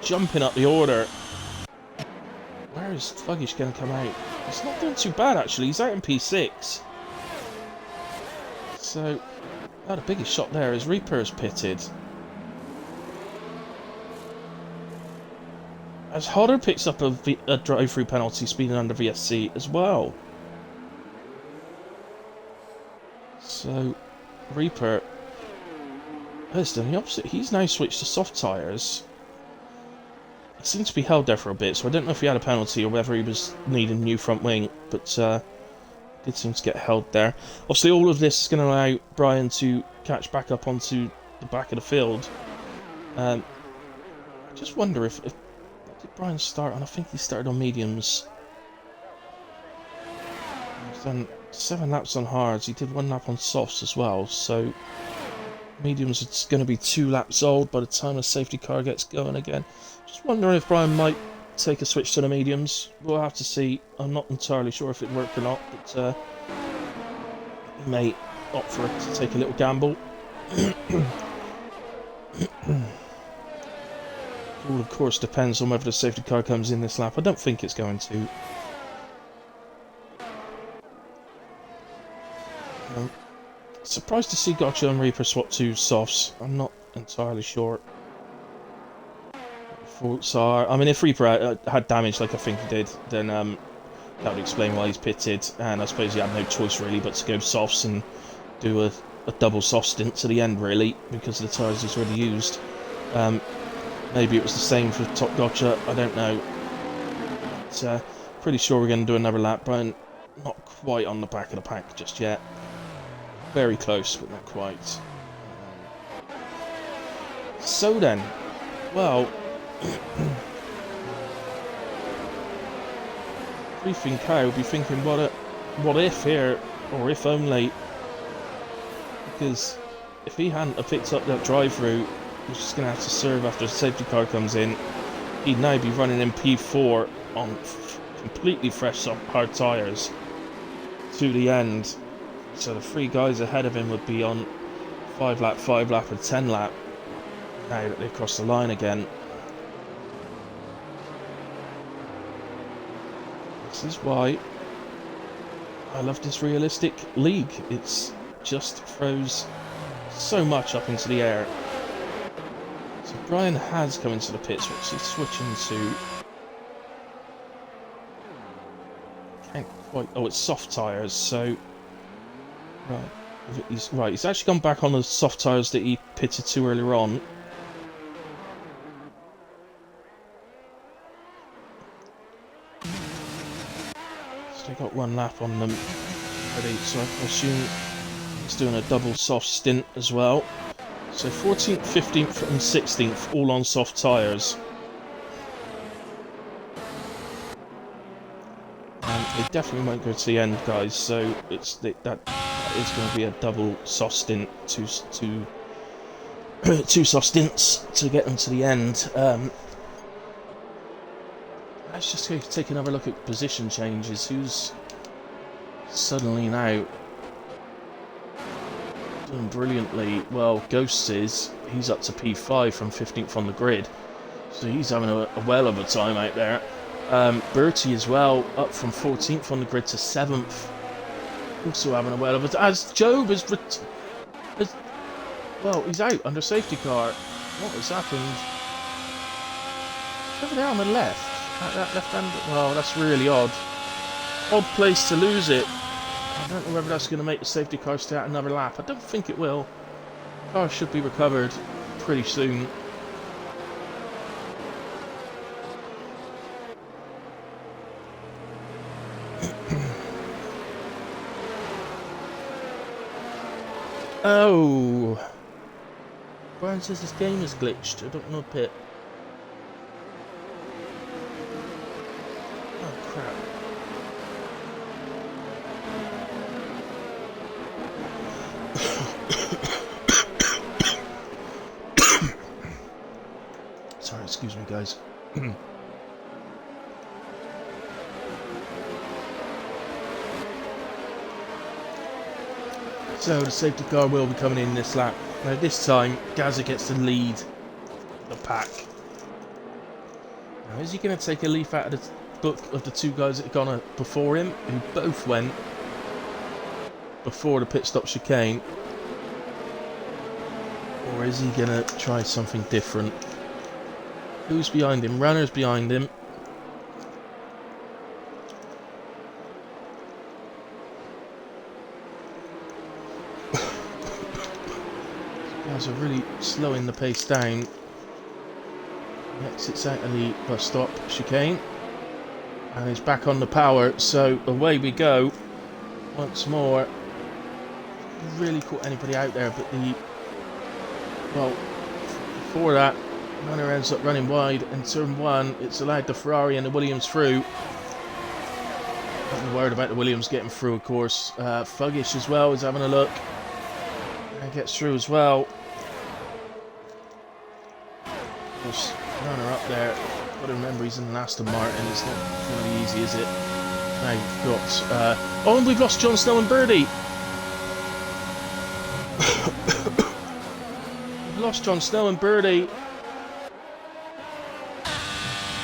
jumping up the order. Where is Thuggish going to come out? He's not doing too bad actually. He's out in P6. So, the biggest shot there is Reaper has pitted. As Hodder picks up a drive-through penalty speeding under VSC as well. So, Reaper has done the opposite. He's now switched to soft tyres. He seems to be held there for a bit, so I don't know if he had a penalty or whether he was needing new front wing, but did seem to get held there. Obviously, all of this is going to allow Brian to catch back up onto the back of the field. I just wonder if did Brian start on? I think he started on mediums. He's done 7 laps on hards. He did 1 lap on softs as well. So mediums, it's going to be 2 laps old by the time the safety car gets going again. Just wondering if Brian might take a switch to the mediums. We'll have to see. I'm not entirely sure if it worked or not, but he may opt for it to take a little gamble. All, of course, depends on whether the safety car comes in this lap. I don't think it's going to. Surprised to see Gotcha and Reaper swap to softs. I'm not entirely sure what the faults are. I mean, if Reaper had damage like I think he did, then that would explain why he's pitted. And I suppose he had no choice really but to go softs and do a double soft stint to the end really, because the tyres he's already used. Maybe it was the same for Top Gotcha, I don't know. But, pretty sure we're going to do another lap. Brian not quite on the back of the pack just yet. Very close, but not quite. So then, well, Briefing Cow will be thinking, what if here, or if only, because if he hadn't have picked up that drive route, which is going to have to serve after the safety car comes in, he'd now be running in P4 on completely fresh hard tyres to the end. So the 3 guys ahead of him would be on 5 lap, and 10 lap now that they've crossed the line again. This is why I love this realistic league. It's just throws so much up into the air. So Brian has come into the pits. What's he switching to? Can't quite. Oh, it's soft tyres. So right, he's actually gone back on the soft tyres that he pitted to earlier on. So they got 1 lap on them. Ready, so I can assume he's doing a double soft stint as well. So 14th, 15th and 16th all on soft tyres. And they definitely won't go to the end, guys, so that is going to be a double soft stint, two soft stints to get them to the end. Let's just go take another look at position changes. Who's suddenly now doing brilliantly? Well, Ghosts he's up to P5 from 15th on the grid, so he's having a well of a time out there. Bertie as well, up from 14th on the grid to 7th, also having a well of a time. As Job is well, he's out under safety car. What has happened? It's over there on the left. That left hand. Well, that's really odd. Odd place to lose it. I don't know whether that's going to make the safety car stay out another lap. I don't think it will. The car should be recovered pretty soon. Oh. Brian says his game is glitched. I don't know, Pit. Oh, crap. Sorry, excuse me, guys. So the safety car will be coming in this lap. Now this time, Gazza gets to lead the pack. Now is he going to take a leaf out of the book of the two guys that had gone before him, who both went before the pit stop chicane? Or is he going to try something different? Who's behind him? Runner's behind him. Guys are really slowing the pace down. He exits out of the bus stop chicane and is back on the power, so away we go once more. Really caught anybody out there, but before that, Runner ends up running wide in turn one. It's allowed the Ferrari and the Williams through. Not worried about the Williams getting through, of course. Fuggish as well is having a look and gets through as well. There's Runner up there. Got to remember he's in an Aston Martin. It's not really easy, is it? Now we've got oh, and we've lost Jon Snow and Birdie. We've lost Jon Snow and Birdie.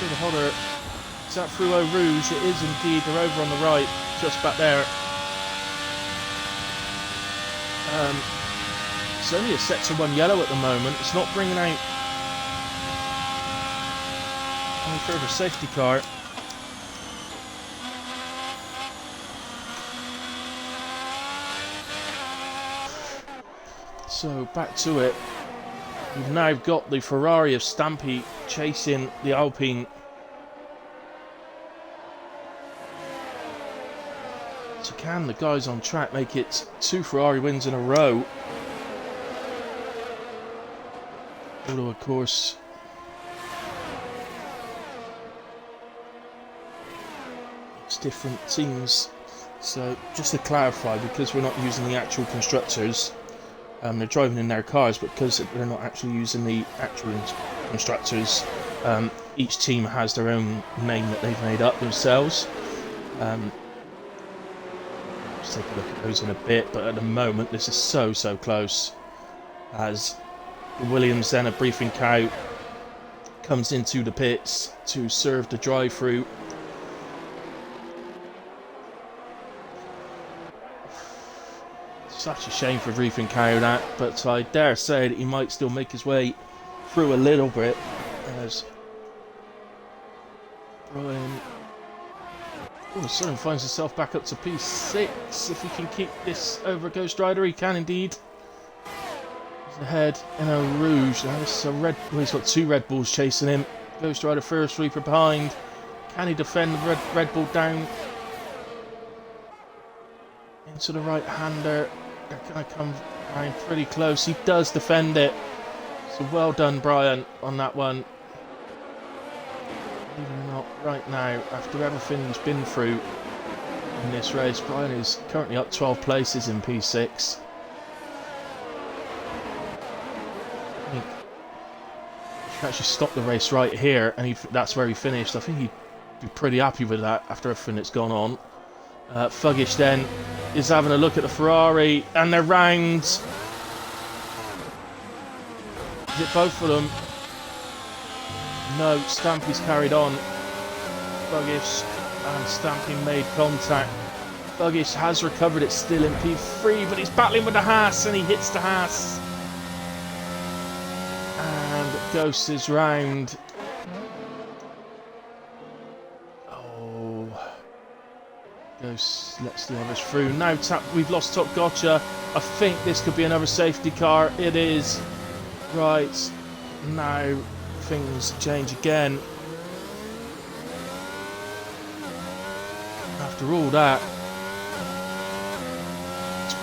The Hodder. Is that through Eau Rouge? It is indeed. They're over on the right, just back there. It's only a sector 1 yellow at the moment. It's not bringing out any further safety car. So back to it. We've now got the Ferrari of Stampy chasing the Alpine. So can the guys on track make it 2 Ferrari wins in a row? Although, of course, it's different teams. So just to clarify, because we're not using the actual constructors, they're driving in their cars, but because they're not actually using the actual constructors, each team has their own name that they've made up themselves. Let's take a look at those in a bit, but at the moment this is so close, as the Williams then a briefing cow comes into the pits to serve the drive-through. Such a shame for Briefing Cow that, but I dare say that he might still make his way through a little bit, as Brian all of a sudden finds himself back up to P6. If he can keep this over Ghost Rider, he can indeed. He's ahead in Eau Rouge. Now this is a red. Well, he's got 2 Red Bulls chasing him. Ghost Rider first, Reaper behind. Can he defend the Red Bull down into the right-hander. They're going to come around pretty close. He does defend it. So well done, Brian, on that one. Even not right now, after everything he's been through in this race, Brian is currently up 12 places in P6. I think if you actually stop the race right here, and that's where he finished, I think he'd be pretty happy with that after everything that's gone on. Fuggish then is having a look at the Ferrari, and they're round. Is it both of them? No, Stampy's carried on. Fuggish and Stampy made contact. Fuggish has recovered it still in P3, but he's battling with the Haas, and he hits the Haas. And Ghost is round. Oh. Ghost lets the others through. Now we've lost Top Gotcha. I think this could be another safety car. It is. Right. Now things change again. After all that,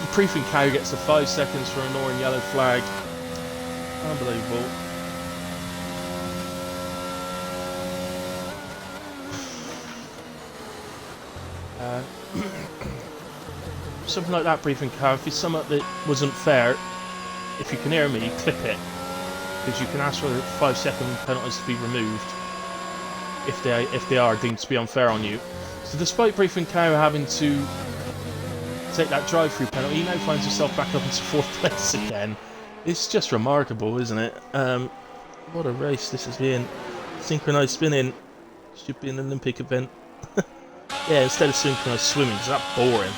the Briefing Cow gets the 5 seconds for ignoring yellow flag. Unbelievable. Something like that, Briefing Cow. If it's something that wasn't fair, if you can hear me, clip it. Because you can ask for 5-second penalties to be removed if they are deemed to be unfair on you. So despite Briefing Cow having to take that drive-through penalty, he now finds himself back up into 4th place again. It's just remarkable, isn't it? What a race this has been. Synchronised spinning should be an Olympic event. Yeah, instead of synchronised swimming, because that's boring.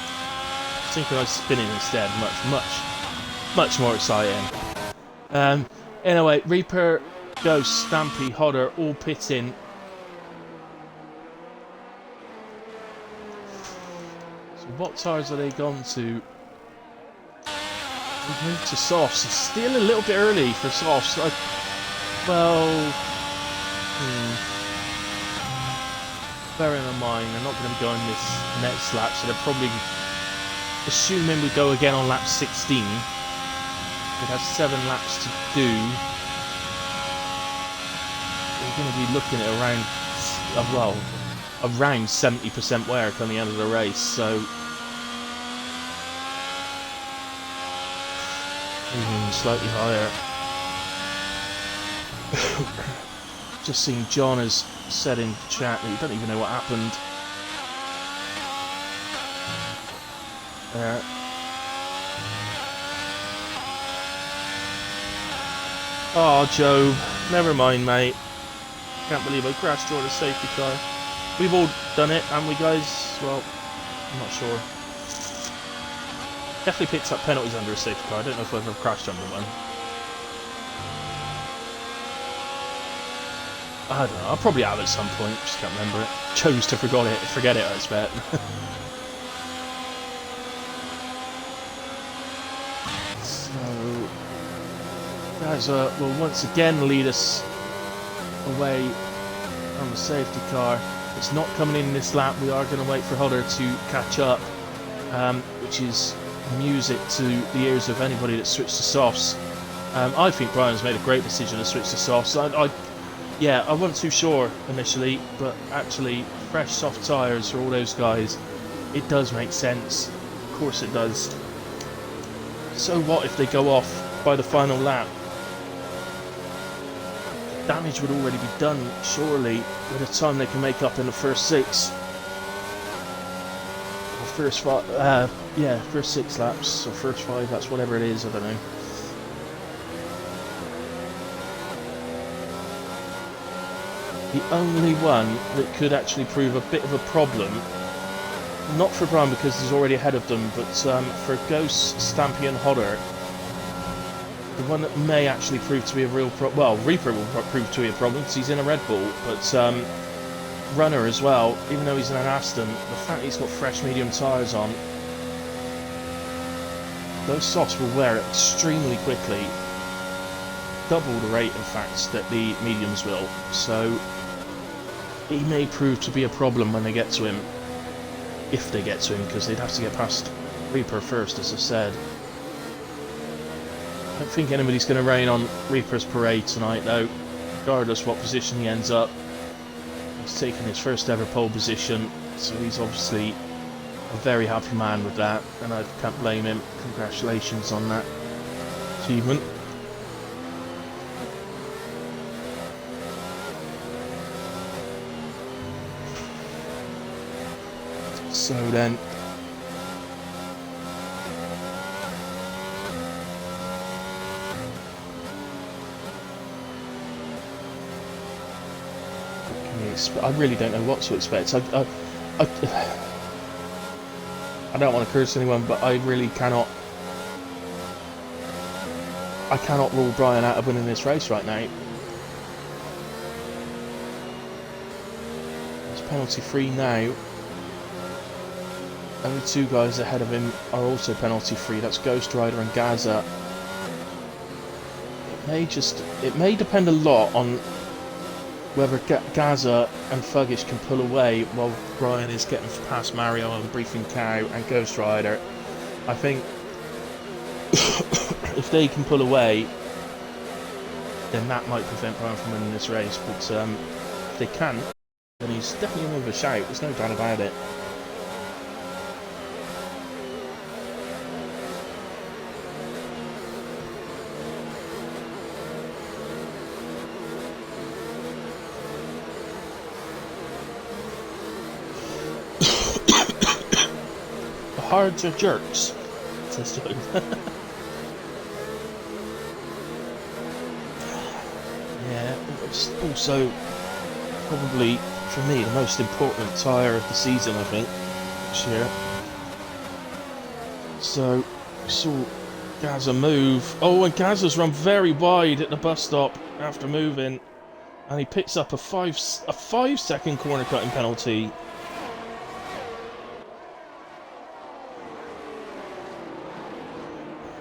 Synchronised spinning instead, much more exciting. Anyway, Reaper, Ghost, Stampy, Hodder, all pitting. So what tyres are they gone to? We've moved to softs. It's still a little bit early for softs. Bearing in mind, they're not going to be going this next lap, so they're probably, assuming we go again on lap 16, we'd have 7 laps to do. We're going to be looking at around 70% wear come the end of the race, so even slightly higher. Just seen John has said in chat that you don't even know what happened there. Oh, Joe, never mind, mate. Can't believe I crashed you on a safety car. We've all done it, haven't we, guys? Well, I'm not sure. Definitely picks up penalties under a safety car. I don't know if I've ever crashed under one. I don't know. I'll probably have at some point. Just can't remember it. Chose to forget it, I expect. So, guys will once again lead us away from the safety car. It's not coming in this lap. We are going to wait for Hodder to catch up, which is music to the ears of anybody that switched to softs. I think Brian's made a great decision to switch to softs. Yeah, I wasn't too sure initially, but actually, fresh soft tyres for all those guys, it does make sense. Of course it does. So what if they go off by the final lap? Damage would already be done, surely, by the time they can make up in the first 6. Or first 5, first 6 laps, or first 5, that's whatever it is, I don't know. The only one that could actually prove a bit of a problem, not for Brian because he's already ahead of them, but for Ghost, Stampy and Hodder, the one that may actually prove to be a real problem, well, Reaper will prove to be a problem because he's in a Red Bull, but Runner as well, even though he's in an Aston, the fact he's got fresh medium tyres on, those softs will wear it extremely quickly, double the rate in fact that the mediums will, so he may prove to be a problem when they get to him, if they get to him, because they'd have to get past Reaper first, as I said. I don't think anybody's going to rain on Reaper's parade tonight, though. Regardless what position he ends up, he's taken his first ever pole position, so he's obviously a very happy man with that, and I can't blame him. Congratulations on that achievement. So then, I really don't know what to expect. I don't want to curse anyone, but I really cannot. I cannot rule Brian out of winning this race right now. It's penalty free now. Only two guys ahead of him are also penalty free. That's Ghost Rider and Gaza. It may depend a lot on whether Gaza and Fuggish can pull away while Brian is getting past Mario and Briefing Cow and Ghost Rider. I think if they can pull away, then that might prevent Brian from winning this race. But if they can't, then he's definitely in with a shout. There's no doubt about it. Hards are jerks, says Joe. Yeah, it's also probably, for me, the most important tyre of the season, I think, this year. So, we saw Gaza move. Oh, and Gaza's run very wide at the bus stop after moving, and he picks up a 5-second corner cutting penalty.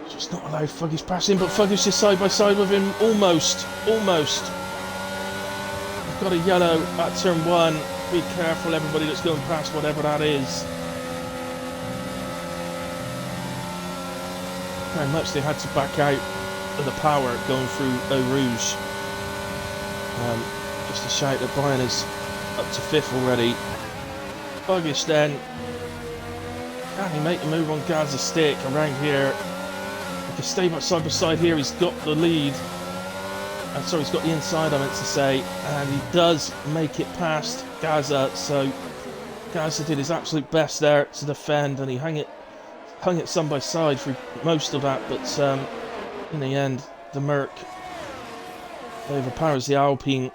Just not allowed Fuggish passing, but Fuggish is side by side with him, almost. We've got a yellow at turn 1. Be careful, everybody that's going past, whatever that is. Very much they had to back out of the power going through Eau Rouge. Just a shout that Brian is up to 5th already. Fuggish then. Can he make the move on Gaza's stick around here? He can stay side by side here. He's got the lead. Sorry, he's got the inside, I meant to say. And he does make it past Gaza. So Gaza did his absolute best there to defend, and he hung it side by side for most of that. But in the end, the Merc overpowers the Alpine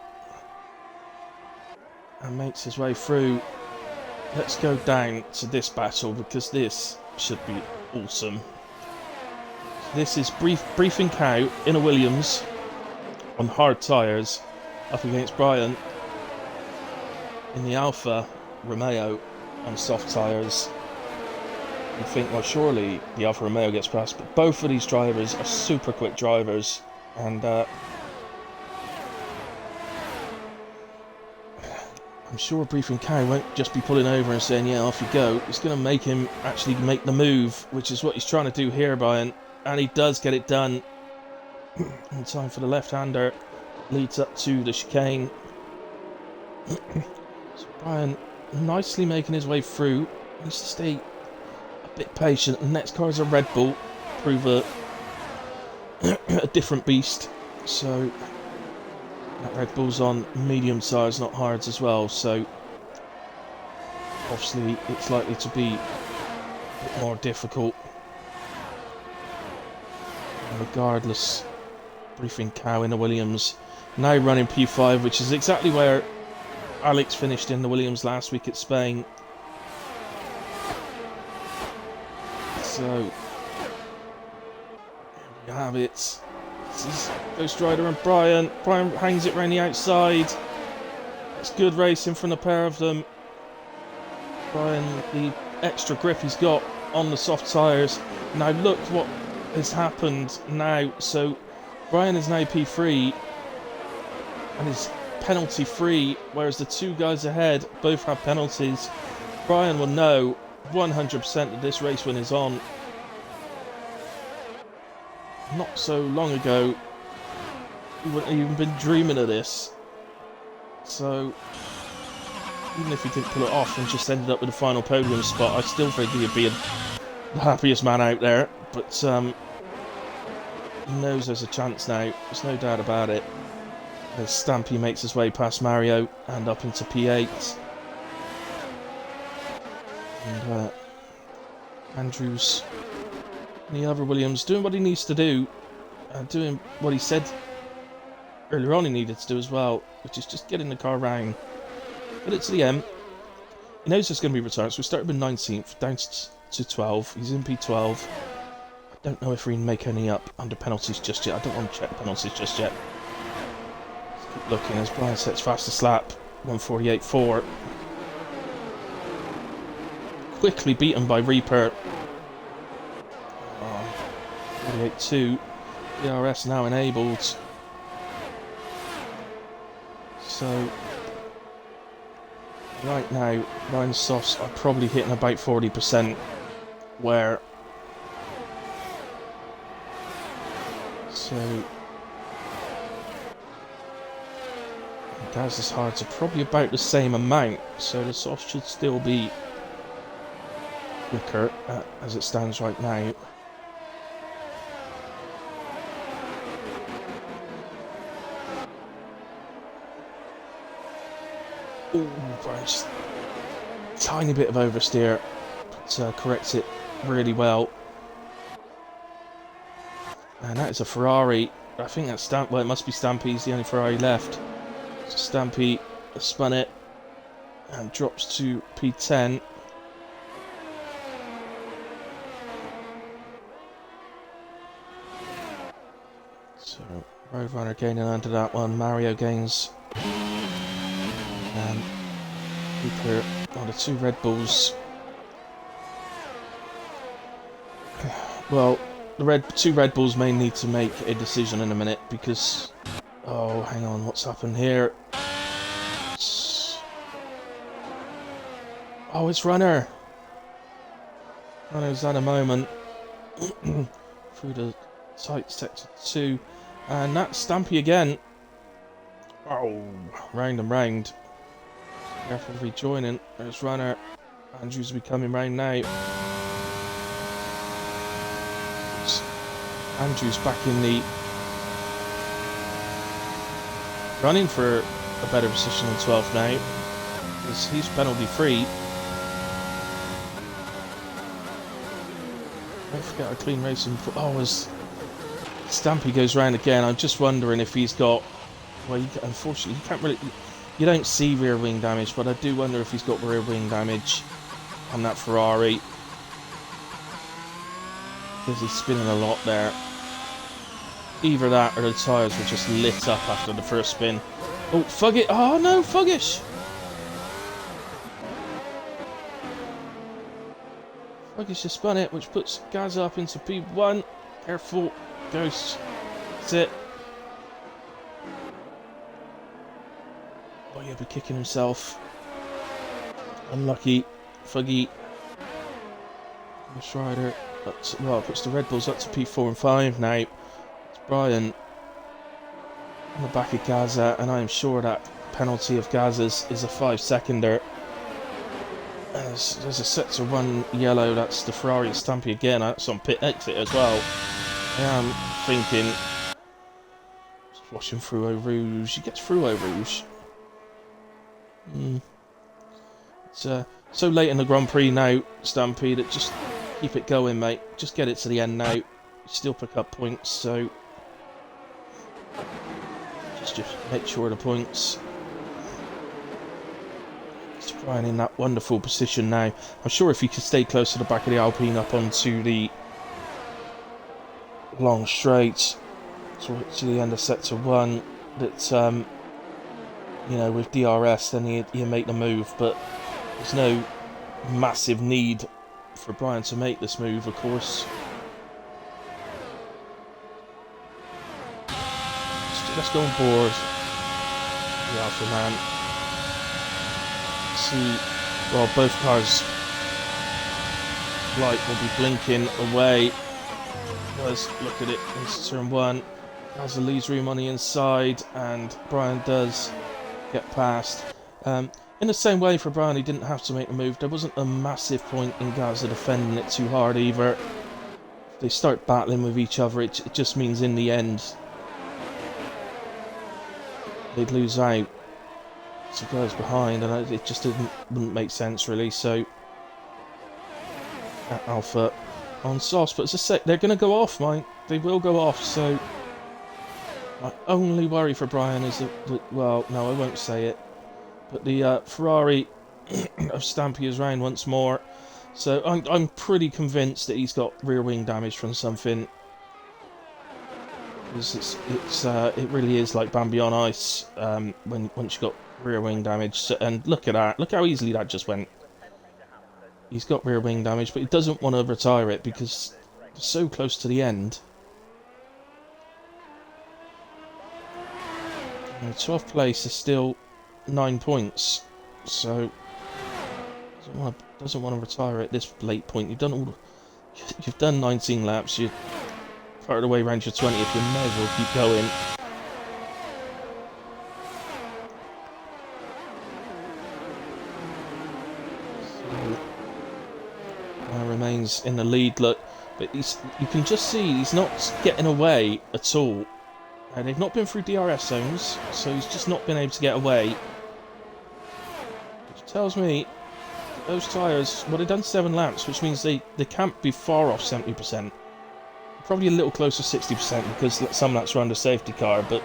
and makes his way through. Let's go down to this battle, because this should be awesome. This is Briefing Cow in a Williams on hard tyres up against Brian in the Alfa Romeo on soft tyres. You'd think, well, surely the Alfa Romeo gets past, but both of these drivers are super quick drivers, and I'm sure Briefing Cow won't just be pulling over and saying, yeah, off you go. It's going to make him actually make the move, which is what he's trying to do here, Brian. And he does get it done in time for the left-hander. Leads up to the chicane. So Brian nicely making his way through. Needs to stay a bit patient. The next car is a Red Bull. Prove a different beast. So that Red Bull's on medium tyres, not hards as well. So obviously it's likely to be a bit more difficult. Regardless, Briefing Cow in the Williams, now running P5, which is exactly where Alex finished in the Williams last week at Spain. So here we have it. This is Ghost Rider and Brian. Brian hangs it around the outside. It's good racing from the pair of them. Brian, the extra grip he's got on the soft tyres. Now look what has happened now. So Brian is now P3 and is penalty free, whereas the two guys ahead both have penalties. Brian will know 100% that this race win is on. Not so long ago, he wouldn't have even been dreaming of this. So, even if he didn't pull it off and just ended up with a final podium spot, I still think he'd be the happiest man out there. But he knows there's a chance now. There's no doubt about it. As Stampy makes his way past Mario and up into P8. And Andrews and the other Williams doing what he needs to do. Doing what he said earlier on he needed to do as well, which is just getting the car round. Get it to the end. He knows there's going to be returns, so we started with 19th, down to 12. He's in P12. I don't know if we can make any up under penalties just yet. I don't want to check penalties just yet. Let's keep looking as Brian sets fastest lap, 1:48.4. Quickly beaten by Reaper. 48.2. DRS now enabled. So right now, Ryan softs are probably hitting about 40%, where Gaz's hards are probably about the same amount, so the soft should still be quicker as it stands right now. Ooh, just tiny bit of oversteer, but corrects it really well. And that is a Ferrari. I think that's well, it must be Stampy's the only Ferrari left. So Stampy has spun it and drops to P10. So Roadrunner gaining under that one. Mario gains. And Cooper on the two Red Bulls. Well, the two Red Bulls may need to make a decision in a minute because... Oh, hang on, what's happened here? Oh, it's Runner! Runner's had a moment. Through the tight sector 2. And that's Stampy again. Oh, round and round. Careful rejoining. There's Runner. Andrews will be coming round now. Andrews back in the running for a better position than 12th now, because he's penalty free. Don't forget our clean racing. Oh, as Stampy goes round again, I'm just wondering if he's got. Well, unfortunately, you can't really. You don't see rear wing damage, but I do wonder if he's got rear wing damage on that Ferrari. Because he's spinning a lot there. Either that or the tyres were just lit up after the first spin. Oh, Fuggish! Oh no, Fuggish! Fuggish has spun it, which puts Gaz up into P1. Careful, Ghost. That's it. Oh, he'll be kicking himself. Unlucky. Fuggy. Ghost Rider. Well, puts the Red Bulls up to P4 and 5 now. It's Brian on the back of Gaza, and I am sure that penalty of Gaza's is a 5-seconder. There's a sector 1 yellow, that's the Ferrari Stampy again, that's on pit exit as well. I am thinking, just watching through Eau Rouge, he gets through Eau Rouge. It's so late in the Grand Prix now, Stampy, that just keep it going, mate. Just get it to the end now. You still pick up points, so just make sure of the points. It's Brian in that wonderful position now. I'm sure if he could stay close to the back of the Alpine up onto the long straight to the end of sector 1, that you know, with DRS, then you make the move, but there's no massive need for Brian to make this move, of course. Let's go on board the Alpha Man. See, well, both cars light will be blinking away. Let's look at it. It's turn 1. Gazza leaves room on the inside, and Brian does get past. In the same way for Brian, he didn't have to make the move. There wasn't a massive point in Gazza defending it too hard either. If they start battling with each other, it just means in the end they'd lose out. So goes behind, and it just wouldn't make sense really. So Alpha on sauce, but as I say, they're going to go off, mate. They will go off. So my only worry for Brian is that well, no, I won't say it, but the Ferrari of Stampy is round once more. So I'm pretty convinced that he's got rear wing damage from something. Because it really is like Bambi on ice once you got rear wing damage. So, and look at that, look how easily that just went. He's got rear wing damage, but he doesn't want to retire it because it's so close to the end. And 12th place is still 9 points, so doesn't want to retire at this late point. You've done 19 laps. You're part of the way around your 20th. You may as well keep going. Remains in the lead, look, but you can just see he's not getting away at all. And they've not been through DRS zones, so he's just not been able to get away. Which tells me those tyres, well, they've done 7 laps, which means they can't be far off 70%. Probably a little closer to 60% because some laps are under safety car, but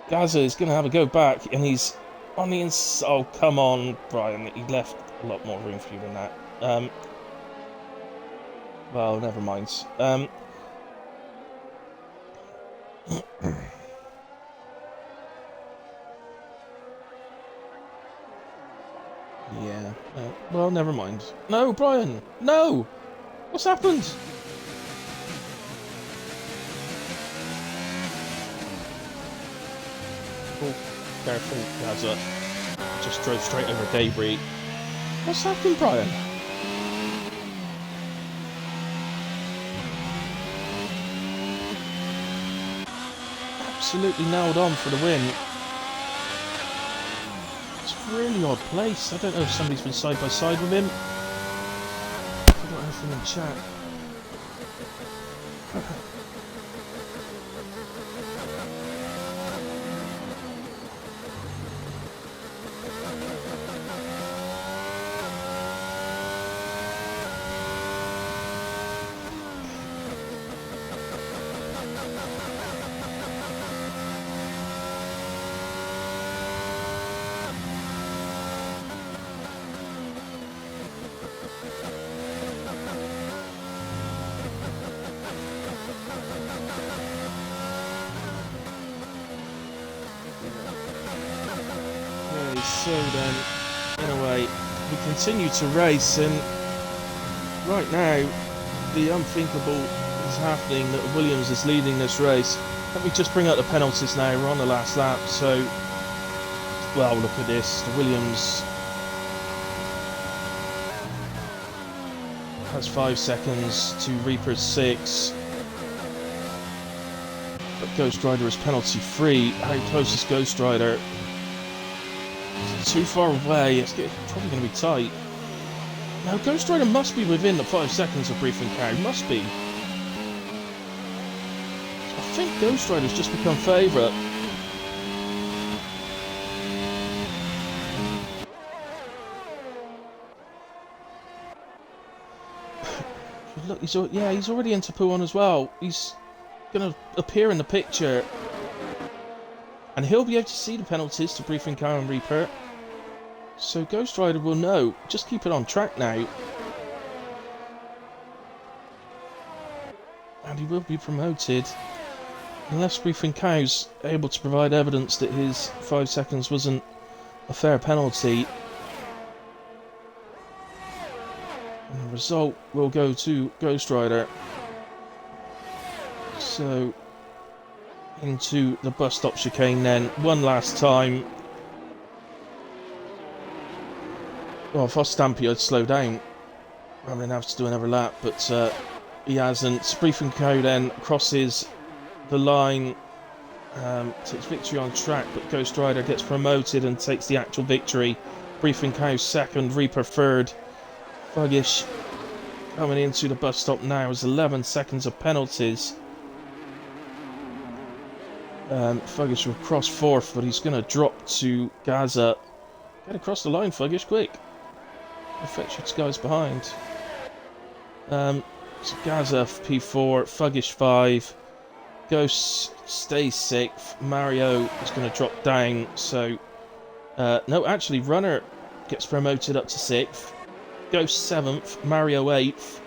Gazza is going to have a go back, and he's on the inside. Oh, come on, Brian, he left a lot more room for you than that. Well, never mind. Yeah. Well, never mind. No, Brian! No! What's happened? Oh, careful, Gazza. Just drove straight over debris. What's happened, Brian? Absolutely nailed on for the win. It's a really odd place. I don't know if somebody's been side by side with him. I got anything in chat. So then, in a way, we continue to race, and right now, the unthinkable is happening, that Williams is leading this race. Let me just bring up the penalties now. We're on the last lap, so, well, look at this. The Williams has 5 seconds to Reaper's 6. But Ghost Rider is penalty free. How close is Ghost Rider? Too far away. It's probably going to be tight. Now, Ghost Rider must be within the 5 seconds of Briefing Cow. Must be. I think Ghost Rider's just become favourite. Look, he's already into Puon as well. He's going to appear in the picture. And he'll be able to see the penalties to Briefing Cow and Reaper. So Ghost Rider will know. Just keep it on track now. And he will be promoted. Unless Briefing Cow's able to provide evidence that his 5 seconds wasn't a fair penalty. And the result will go to Ghost Rider. So, into the bus stop chicane then, one last time. Well, if I was Stampy, I'd slow down. I'm going to have to do another lap, but he hasn't. Briefing Co then crosses the line, takes victory on track, but Ghost Rider gets promoted and takes the actual victory. Briefing Co second, Reaper third. Fuggish coming into the bus stop now is 11 seconds of penalties. Fuggish will cross fourth, but he's going to drop to Gaza. Get across the line, Fuggish, quick. Affect your guys behind. So Gaza P4, Fuggish 5, Ghost stays 6th, Mario is going to drop down, so... no, actually, Runner gets promoted up to 6th, Ghost 7th, Mario 8th,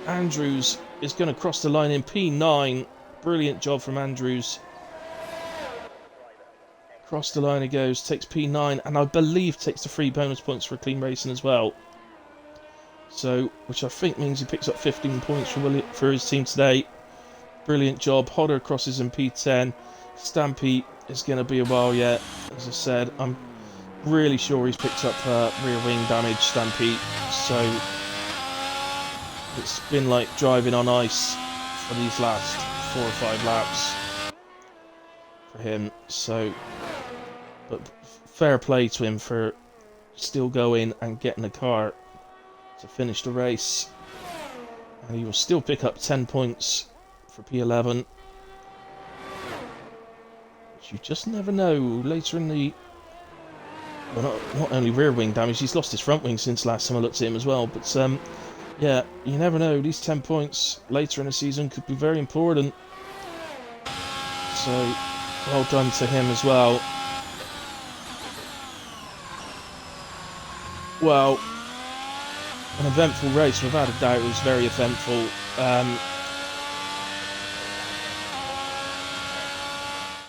Andrews is going to cross the line in P9, brilliant job from Andrews. Across the line he goes, takes P9, and I believe takes the 3 bonus points for clean racing as well. So, which I think means he picks up 15 points for his team today. Brilliant job. Hodder crosses in P10. Stampy is going to be a while yet. As I said, I'm really sure he's picked up rear wing damage, Stampy. So, it's been like driving on ice for these last 4 or 5 laps for him. So, but fair play to him for still going and getting a car to finish the race. And he will still pick up 10 points for P11. Which you just never know. Later in the... Well, not only rear wing damage, he's lost his front wing since last time I looked at him as well. But, yeah, you never know. These 10 points later in the season could be very important. So, well done to him as well. Well, an eventful race, without a doubt. It was very eventful.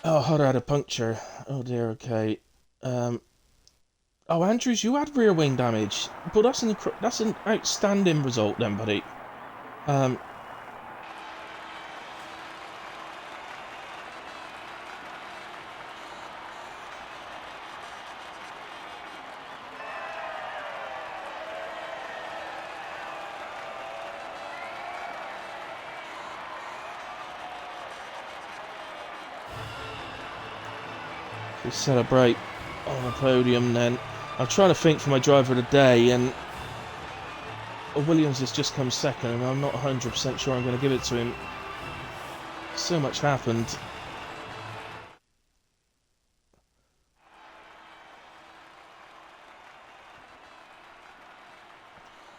Oh, Hodder had a puncture. Oh dear, okay. Oh, Andrews, you had rear wing damage. But that's an outstanding result then, buddy. We celebrate on the podium then. I'm trying to think for my driver of the day, and Williams has just come second, and I'm not 100% sure I'm going to give it to him. So much happened.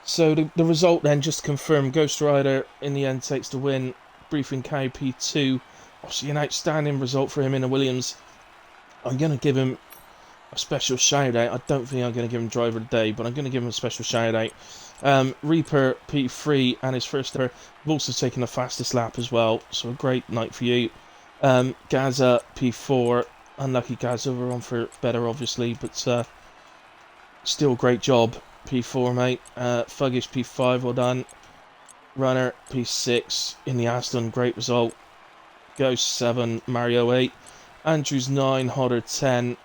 So the result then just confirmed. Ghost Rider in the end takes the win. Briefing Cow P2. Obviously an outstanding result for him in a Williams. I'm going to give him a special shout out. I don't think I'm going to give him driver of the day, but I'm going to give him a special shout out. Reaper P3 and his first ever have also taken the fastest lap as well, so a great night for you. Gaza P4, unlucky Gaza, we're on for better obviously, but still great job P4 mate. Fuggish P5, well done. Runner P6 in the Aston, great result. Ghost 7, Mario 8. Andrews 9, Hodder 10,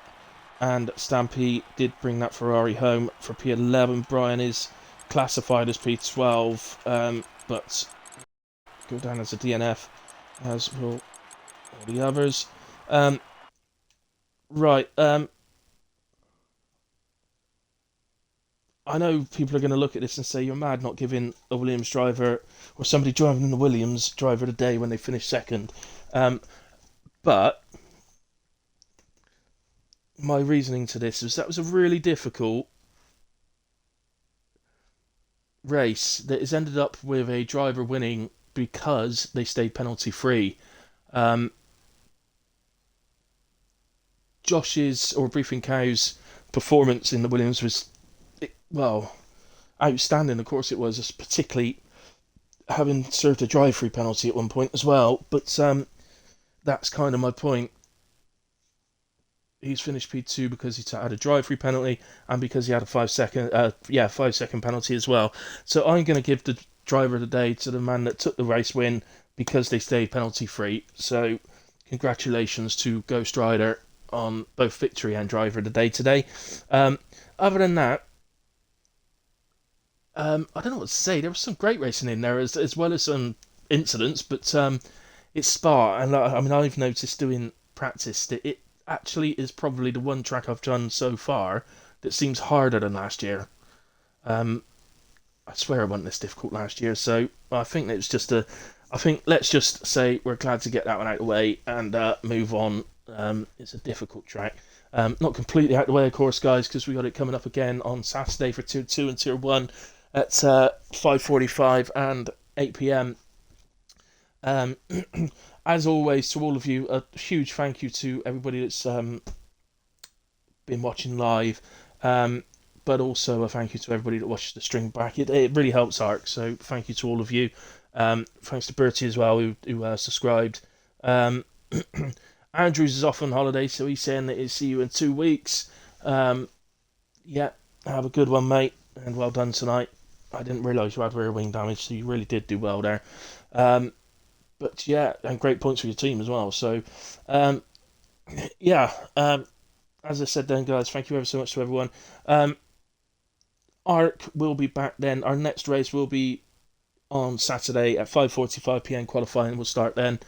and Stampy did bring that Ferrari home for P11. Brian is classified as P12, but go down as a DNF, as will all the others. Right, I know people are going to look at this and say you're mad not giving a Williams driver or somebody driving in the Williams driver of the day when they finish second, but my reasoning to this is that was a really difficult race that has ended up with a driver winning because they stayed penalty free. Josh's, or Briefing Cow's, performance in the Williams was, well, outstanding. Of course it was, particularly having served a drive-free penalty at one point as well. But that's kind of my point. He's finished P2 because he had a drive-free penalty and because he had a 5-second penalty as well. So I'm going to give the driver of the day to the man that took the race win because they stayed penalty-free. So congratulations to Ghost Rider on both victory and driver of the day today. Other than that, I don't know what to say. There was some great racing in there, as well as some incidents. But it's Spa, and I mean, I've noticed doing practice that it actually is probably the one track I've done so far that seems harder than last year. Um, I swear it wasn't this difficult last year, so I think it's just a. I think let's just say we're glad to get that one out of the way and move on. It's a difficult track. Not completely out of the way, of course, guys, because we got it coming up again on Saturday for Tier 2 and Tier 1 at 5:45 and 8 p.m. Um, as always, to all of you, a huge thank you to everybody that's been watching live, but also a thank you to everybody that watches the stream back. It really helps Ark, so thank you to all of you. Thanks to Bertie as well, who subscribed. Um, Andrews is off on holiday, so he's saying that he'll see you in 2 weeks. Yeah, have a good one, mate, and well done tonight. I didn't realise you had rear wing damage, so you really did do well there. But yeah, and great points for your team as well. So, yeah, as I said then, guys, thank you ever so much to everyone. Ark will be back then. Our next race will be on Saturday at 5:45 p.m. qualifying will start then.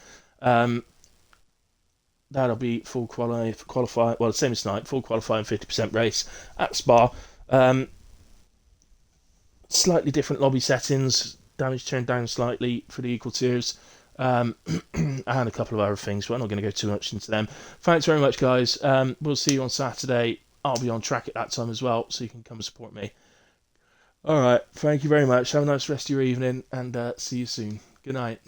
That'll be full qualify. Well, same as tonight, full qualifying 50% race at Spa. Slightly different lobby settings, damage turned down slightly for the equal tiers, and a couple of other things, but I'm not going to go too much into them. Thanks very much, guys. We'll see you on Saturday. I'll be on track at that time as well, so you can come and support me. Alright, thank you very much. Have a nice rest of your evening, and see you soon. Good night.